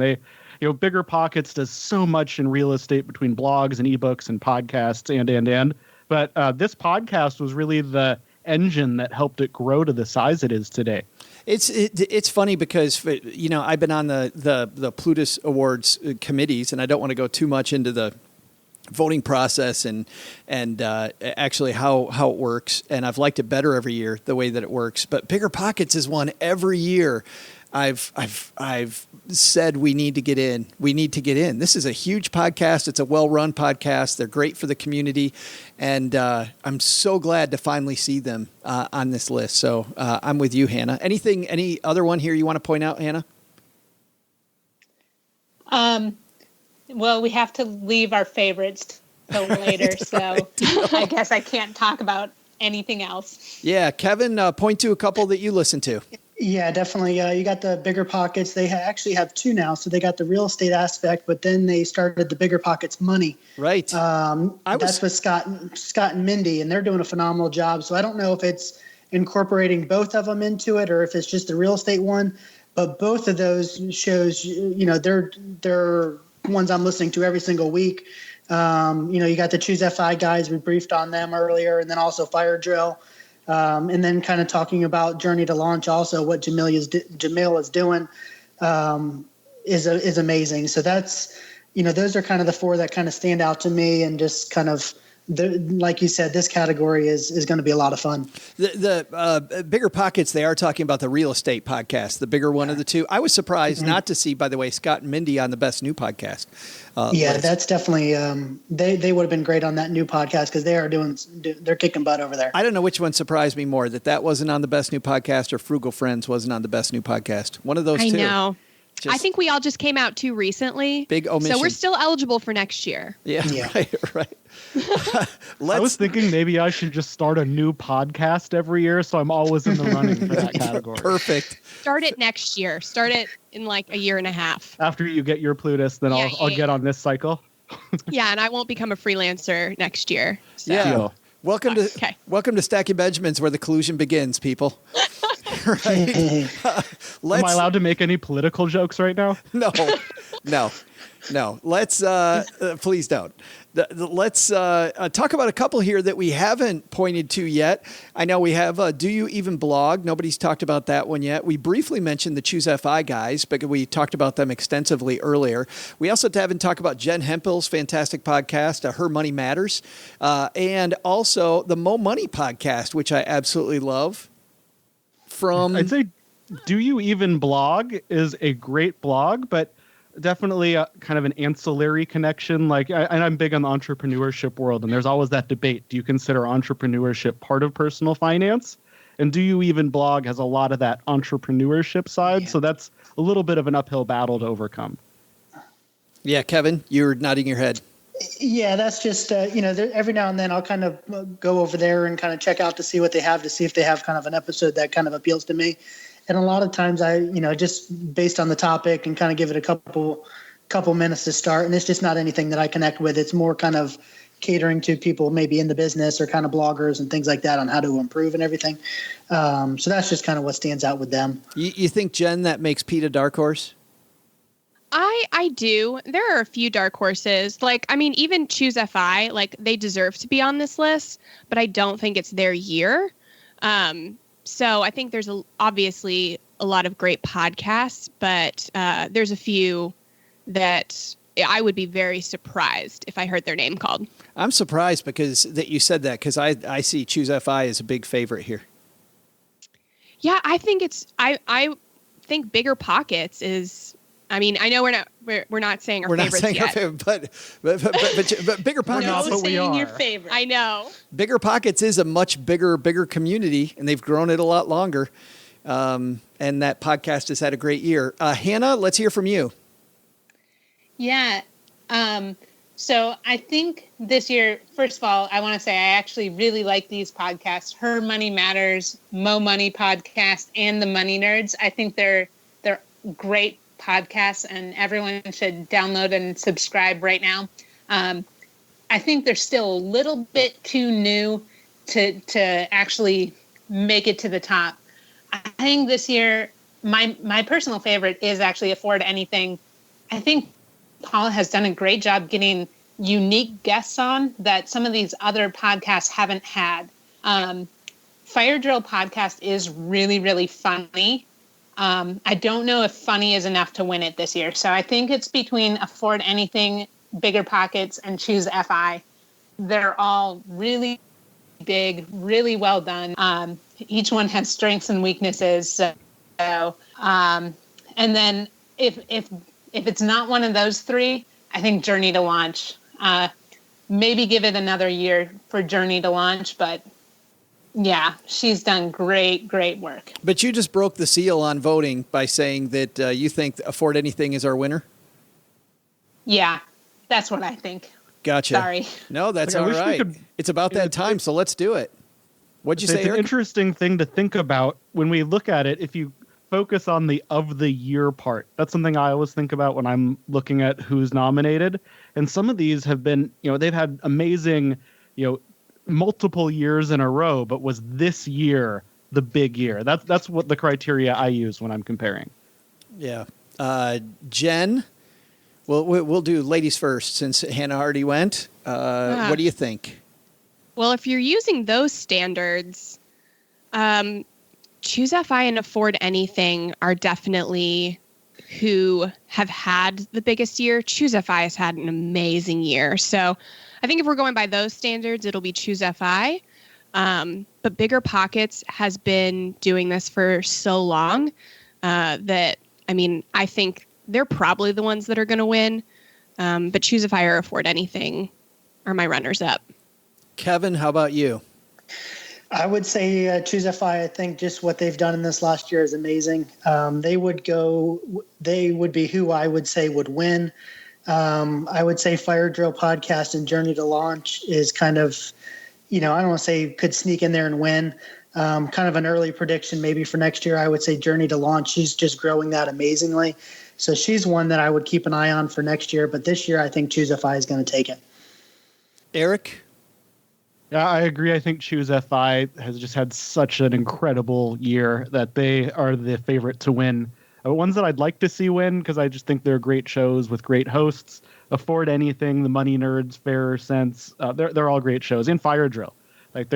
Bigger Pockets does so much in real estate between blogs and ebooks and podcasts and. But this podcast was really the engine that helped it grow to the size it is today. It's funny because I've been on the Plutus Awards committees, and I don't want to go too much into the voting process and actually how it works. And I've liked it better every year, the way that it works. But Bigger Pockets is one every year I've said we need to get in. We need to get in. This is a huge podcast. It's a well-run podcast. They're great for the community. And I'm so glad to finally see them on this list. So I'm with you, Hannah. Any other one here you want to point out, Hannah? Well, we have to leave our favorites till later, so I guess I can't talk about anything else. Yeah, Kevin, point to a couple that you listen to. Yeah, definitely. You got the Bigger Pockets. They actually have two now. So they got the real estate aspect, but then they started the Bigger Pockets Money. Right. That's with Scott and Mindy, and they're doing a phenomenal job. So I don't know if it's incorporating both of them into it or if it's just the real estate one. But both of those shows, they're ones I'm listening to every single week. You got the Choose FI guys. We briefed on them earlier, and then also Fire Drill. And then kind of talking about Journey to Launch also, what Jamil is doing is amazing. So that's, those are kind of the four that kind of stand out to me, and just kind of, like you said, this category is going to be a lot of fun. The Bigger Pockets, they are talking about the real estate podcast, the bigger one of the two. I was surprised not to see, by the way, Scott and Mindy on the Best New Podcast. That's definitely they would have been great on that new podcast because they're kicking butt over there. I don't know which one surprised me more, that wasn't on the Best New Podcast or Frugal Friends wasn't on the Best New Podcast. One of those two. I know. I think we all just came out too recently. Big omission. So we're still eligible for next year. Yeah. Right. I was thinking maybe I should just start a new podcast every year, so I'm always in the running for that category. Perfect. Start it next year. Start it in like a year and a half. After you get your Plutus, then I'll get on this cycle. Yeah, and I won't become a freelancer next year. So. Yeah. Deal. Welcome to Stacking Benjamins, where the collusion begins, people. Right. Am I allowed to make any political jokes right now? No. Let's please don't. Let's talk about a couple here that we haven't pointed to yet. I know we have Do You Even Blog? Nobody's talked about that one yet. We briefly mentioned the Choose FI guys, but we talked about them extensively earlier. We also haven't talked about Jen Hempel's fantastic podcast, Her Money Matters, and also the Mo Money podcast, which I absolutely love. I'd say Do You Even Blog is a great blog, but definitely kind of an ancillary connection. Like, and I'm big on the entrepreneurship world, and there's always that debate. Do you consider entrepreneurship part of personal finance? And Do You Even Blog has a lot of that entrepreneurship side. Yeah. So that's a little bit of an uphill battle to overcome. Yeah, Kevin, you're nodding your head. Yeah, that's just, every now and then I'll kind of go over there and kind of check out to see what they have, to see if they have kind of an episode that kind of appeals to me. And a lot of times I, just based on the topic and kind of give it a couple minutes to start. And it's just not anything that I connect with. It's more kind of catering to people maybe in the business or kind of bloggers and things like that on how to improve and everything. So that's just kind of what stands out with them. You think, Jen, that makes Pete a dark horse? I do. There are a few dark horses. Like, I mean, even Choose FI, like, they deserve to be on this list, but I don't think it's their year. So I think there's obviously a lot of great podcasts, but there's a few that I would be very surprised if I heard their name called. I'm surprised that you said that, because I see Choose FI as a big favorite here. Yeah, I think I think Bigger Pockets is. I mean, I know we're not saying our favorites yet. Our favorite, but Bigger Pockets. We are. Your favorite. I know. Bigger Pockets is a much bigger community, and they've grown it a lot longer. And that podcast has had a great year. Hannah, let's hear from you. Yeah. So I think this year, first of all, I want to say I actually really like these podcasts. Her Money Matters, Mo Money Podcast, and The Money Nerds. I think they're great podcasts, and everyone should download and subscribe right now. I think they're still a little bit too new to actually make it to the top. I think this year, my personal favorite is actually Afford Anything. I think Paul has done a great job getting unique guests on that some of these other podcasts haven't had. Fire Drill Podcast is really, really funny. I don't know if funny is enough to win it this year. So I think it's between Afford Anything, Bigger Pockets, and Choose FI. They're all really big, really well done. Each one has strengths and weaknesses. So, and then if it's not one of those three, I think Journey to Launch. Maybe give it another year for Journey to Launch, but yeah, she's done great work. But you just broke the seal on voting by saying that you think Afford Anything is our winner? Yeah, that's what I think. Gotcha. Sorry. No, that's all right. It's about that time, so let's do it. What'd you say, Eric? It's an interesting thing to think about when we look at it. If you focus on the of the year part, that's something I always think about when I'm looking at who's nominated. And some of these have been, they've had amazing, multiple years in a row, but was this year the big year? That's what the criteria I use when I'm comparing. Yeah. Jen, we'll do ladies first since Hannah already went. What do you think? Well, if you're using those standards, Choose FI and Afford Anything are definitely who have had the biggest year. Choose FI has had an amazing year. So I think if we're going by those standards, it'll be Choose FI. But Bigger Pockets has been doing this for so long that, I think they're probably the ones that are going to win. But Choose FI or Afford Anything are my runners up. Kevin, how about you? I would say Choose FI. I think just what they've done in this last year is amazing. They would be who I would say would win. I would say Fire Drill Podcast and Journey to Launch is kind of, I don't want to say could sneak in there and win. Kind of an early prediction maybe for next year. I would say Journey to Launch. She's just growing that amazingly. So she's one that I would keep an eye on for next year. But this year, I think Choose FI is going to take it. Eric? Yeah, I agree. I think Choose FI has just had such an incredible year that they are the favorite to win. Ones that I'd like to see win, because I just think they're great shows with great hosts. Afford Anything, The Money Nerds, Fairer Sense. They're all great shows. And Fire Drill. Like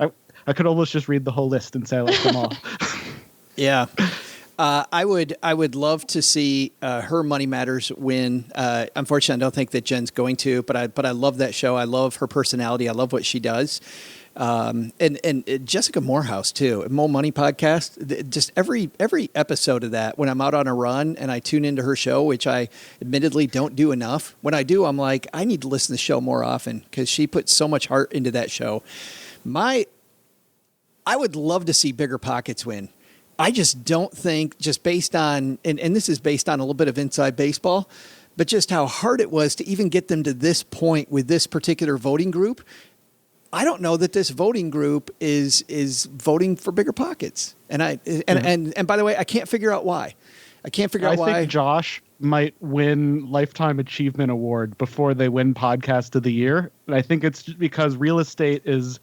I could almost just read the whole list and say I like them all. Yeah. I would love to see Her Money Matters win. Unfortunately, I don't think that Jen's going to, but I love that show. I love her personality. I love what she does. And Jessica Morehouse too, Mo Money podcast. Just every episode of that, when I'm out on a run and I tune into her show, which I admittedly don't do enough. When I do, I'm like, I need to listen to the show more often because she puts so much heart into that show. I would love to see Bigger Pockets win. I just don't think, just based on, and this is based on a little bit of inside baseball, but just how hard it was to even get them to this point with this particular voting group. I don't know that this voting group is voting for Bigger Pockets. And by the way, I can't figure out why. I think Josh might win Lifetime Achievement Award before they win Podcast of the Year. And I think it's because real estate is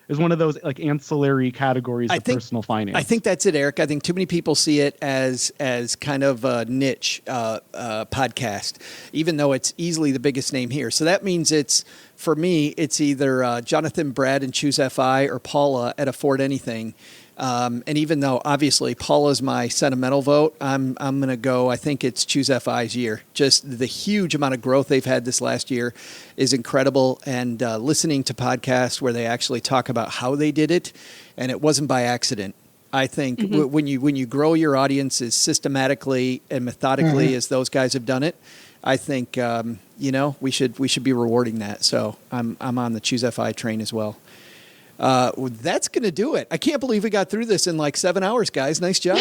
one of those like ancillary categories of personal finance. I think that's it, Eric. I think too many people see it as kind of a niche podcast, even though it's easily the biggest name here. So that means for me, it's either Jonathan Brad and Choose FI or Paula at Afford Anything. And even though obviously Paula's my sentimental vote, I'm going to go, I think it's Choose FI's year. Just the huge amount of growth they've had this last year is incredible. And listening to podcasts where they actually talk about how they did it, and it wasn't by accident. I think when you grow your audiences systematically and methodically as those guys have done it, I think we should be rewarding that. So I'm on the Choose FI train as well. That's going to do it. I can't believe we got through this in like 7 hours, guys. Nice job.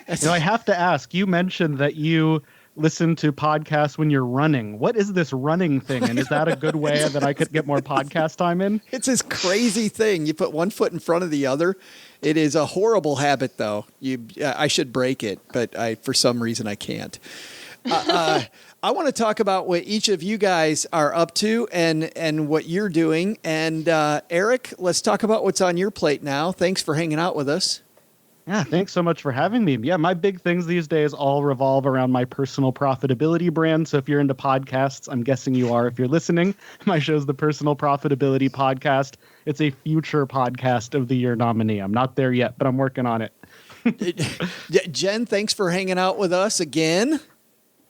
I have to ask, you mentioned that you listen to podcasts when you're running. What is this running thing? And is that a good way that I could get more podcast time in? It's this crazy thing. You put one foot in front of the other. It is a horrible habit, though. I should break it, but for some reason I can't. I want to talk about what each of you guys are up to and what you're doing. And Eric, let's talk about what's on your plate now. Thanks for hanging out with us. Yeah, thanks so much for having me. Yeah, my big things these days all revolve around my personal profitability brand. So if you're into podcasts, I'm guessing you are if you're listening. My show's the Personal Profitability Podcast. It's a future Podcast of the Year nominee. I'm not there yet, but I'm working on it. Jen, thanks for hanging out with us again.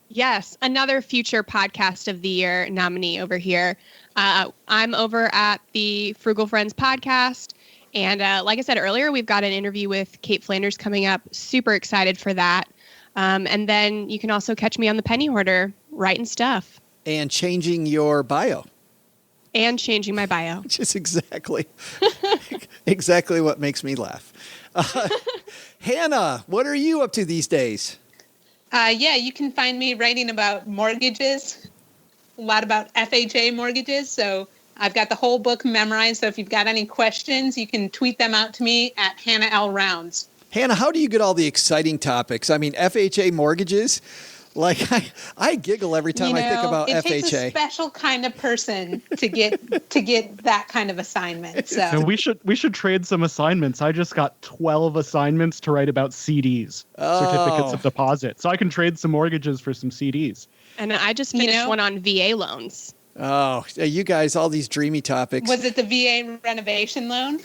Yes, another future Podcast of the Year nominee over here. I'm over at the Frugal Friends podcast. And like I said earlier, we've got an interview with Kate Flanders coming up. Super excited for that. And then you can also catch me on the Penny Hoarder, writing stuff. And changing your bio. And changing my bio. Which is exactly what makes me laugh. Hannah, what are you up to these days? You can find me writing about mortgages, a lot about FHA mortgages. So I've got the whole book memorized. So if you've got any questions, you can tweet them out to me at Hannah L. Rounds. Hannah, how do you get all the exciting topics? I mean, FHA mortgages, like I giggle every time I think about FHA. It takes a special kind of person to get that kind of assignment. So we should trade some assignments. I just got 12 assignments to write about CDs, certificates of deposit. So I can trade some mortgages for some CDs. And I just finished one on VA loans. Oh, you guys, all these dreamy topics. Was it the VA renovation loan?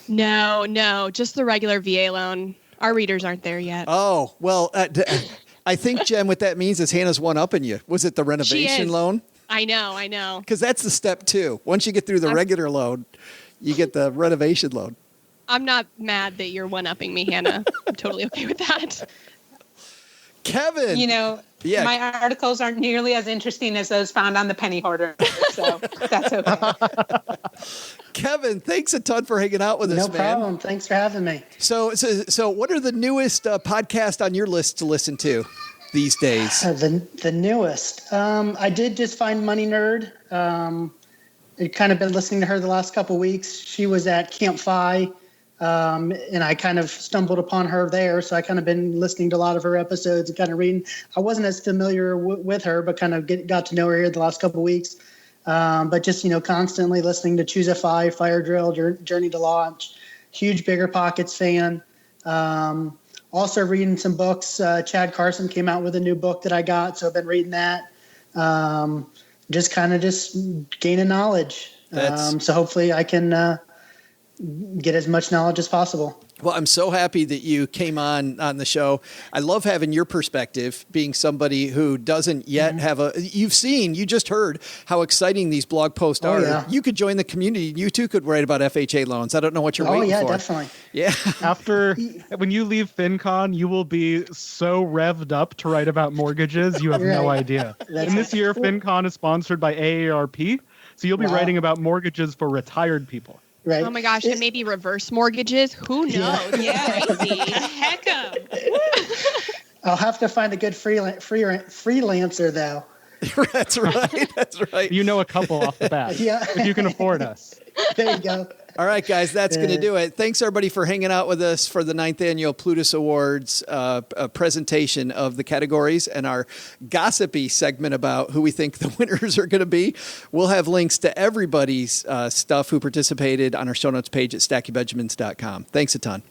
No, just the regular VA loan. Our readers aren't there yet. Oh, well, I think, Jen, what that means is Hannah's one-upping you. Was it the renovation loan? I know. Because that's the step 2. Once you get through the regular loan, you get the renovation loan. I'm not mad that you're one-upping me, Hannah. I'm totally okay with that. Kevin. My articles aren't nearly as interesting as those found on the Penny Hoarder, so that's okay. Kevin, thanks a ton for hanging out with us, man. No problem. Thanks for having me. So what are the newest podcasts on your list to listen to these days? The newest. I did just find Money Nerd. I've kind of been listening to her the last couple of weeks. She was at Camp Fi. And I kind of stumbled upon her there. So I kind of been listening to a lot of her episodes and kind of reading. I wasn't as familiar with her, but kind of got to know her here the last couple of weeks. But just, constantly listening to Choose FI, Fire Drill, Journey to Launch, huge Bigger Pockets fan. Also reading some books. Chad Carson came out with a new book that I got. So I've been reading that. Just gaining knowledge. So hopefully I can get as much knowledge as possible. Well, I'm so happy that you came on the show. I love having your perspective, being somebody who doesn't yet have you just heard how exciting these blog posts are. Yeah. You could join the community. You too could write about FHA loans. I don't know what you're waiting for. Oh, yeah, definitely. Yeah. When you leave FinCon, you will be so revved up to write about mortgages. You have no idea. And this year, FinCon is sponsored by AARP. So you'll be writing about mortgages for retired people. Right. Oh my gosh, and maybe reverse mortgages. Who knows? Yeah, heck of. I'll have to find a good freelancer, though. That's right. That's right. You know a couple off the bat. Yeah. If you can afford us. There you go. All right, guys, that's going to do it. Thanks, everybody, for hanging out with us for the 9th Annual Plutus Awards presentation of the categories and our gossipy segment about who we think the winners are going to be. We'll have links to everybody's stuff who participated on our show notes page at stackingbenjamins.com. Thanks a ton.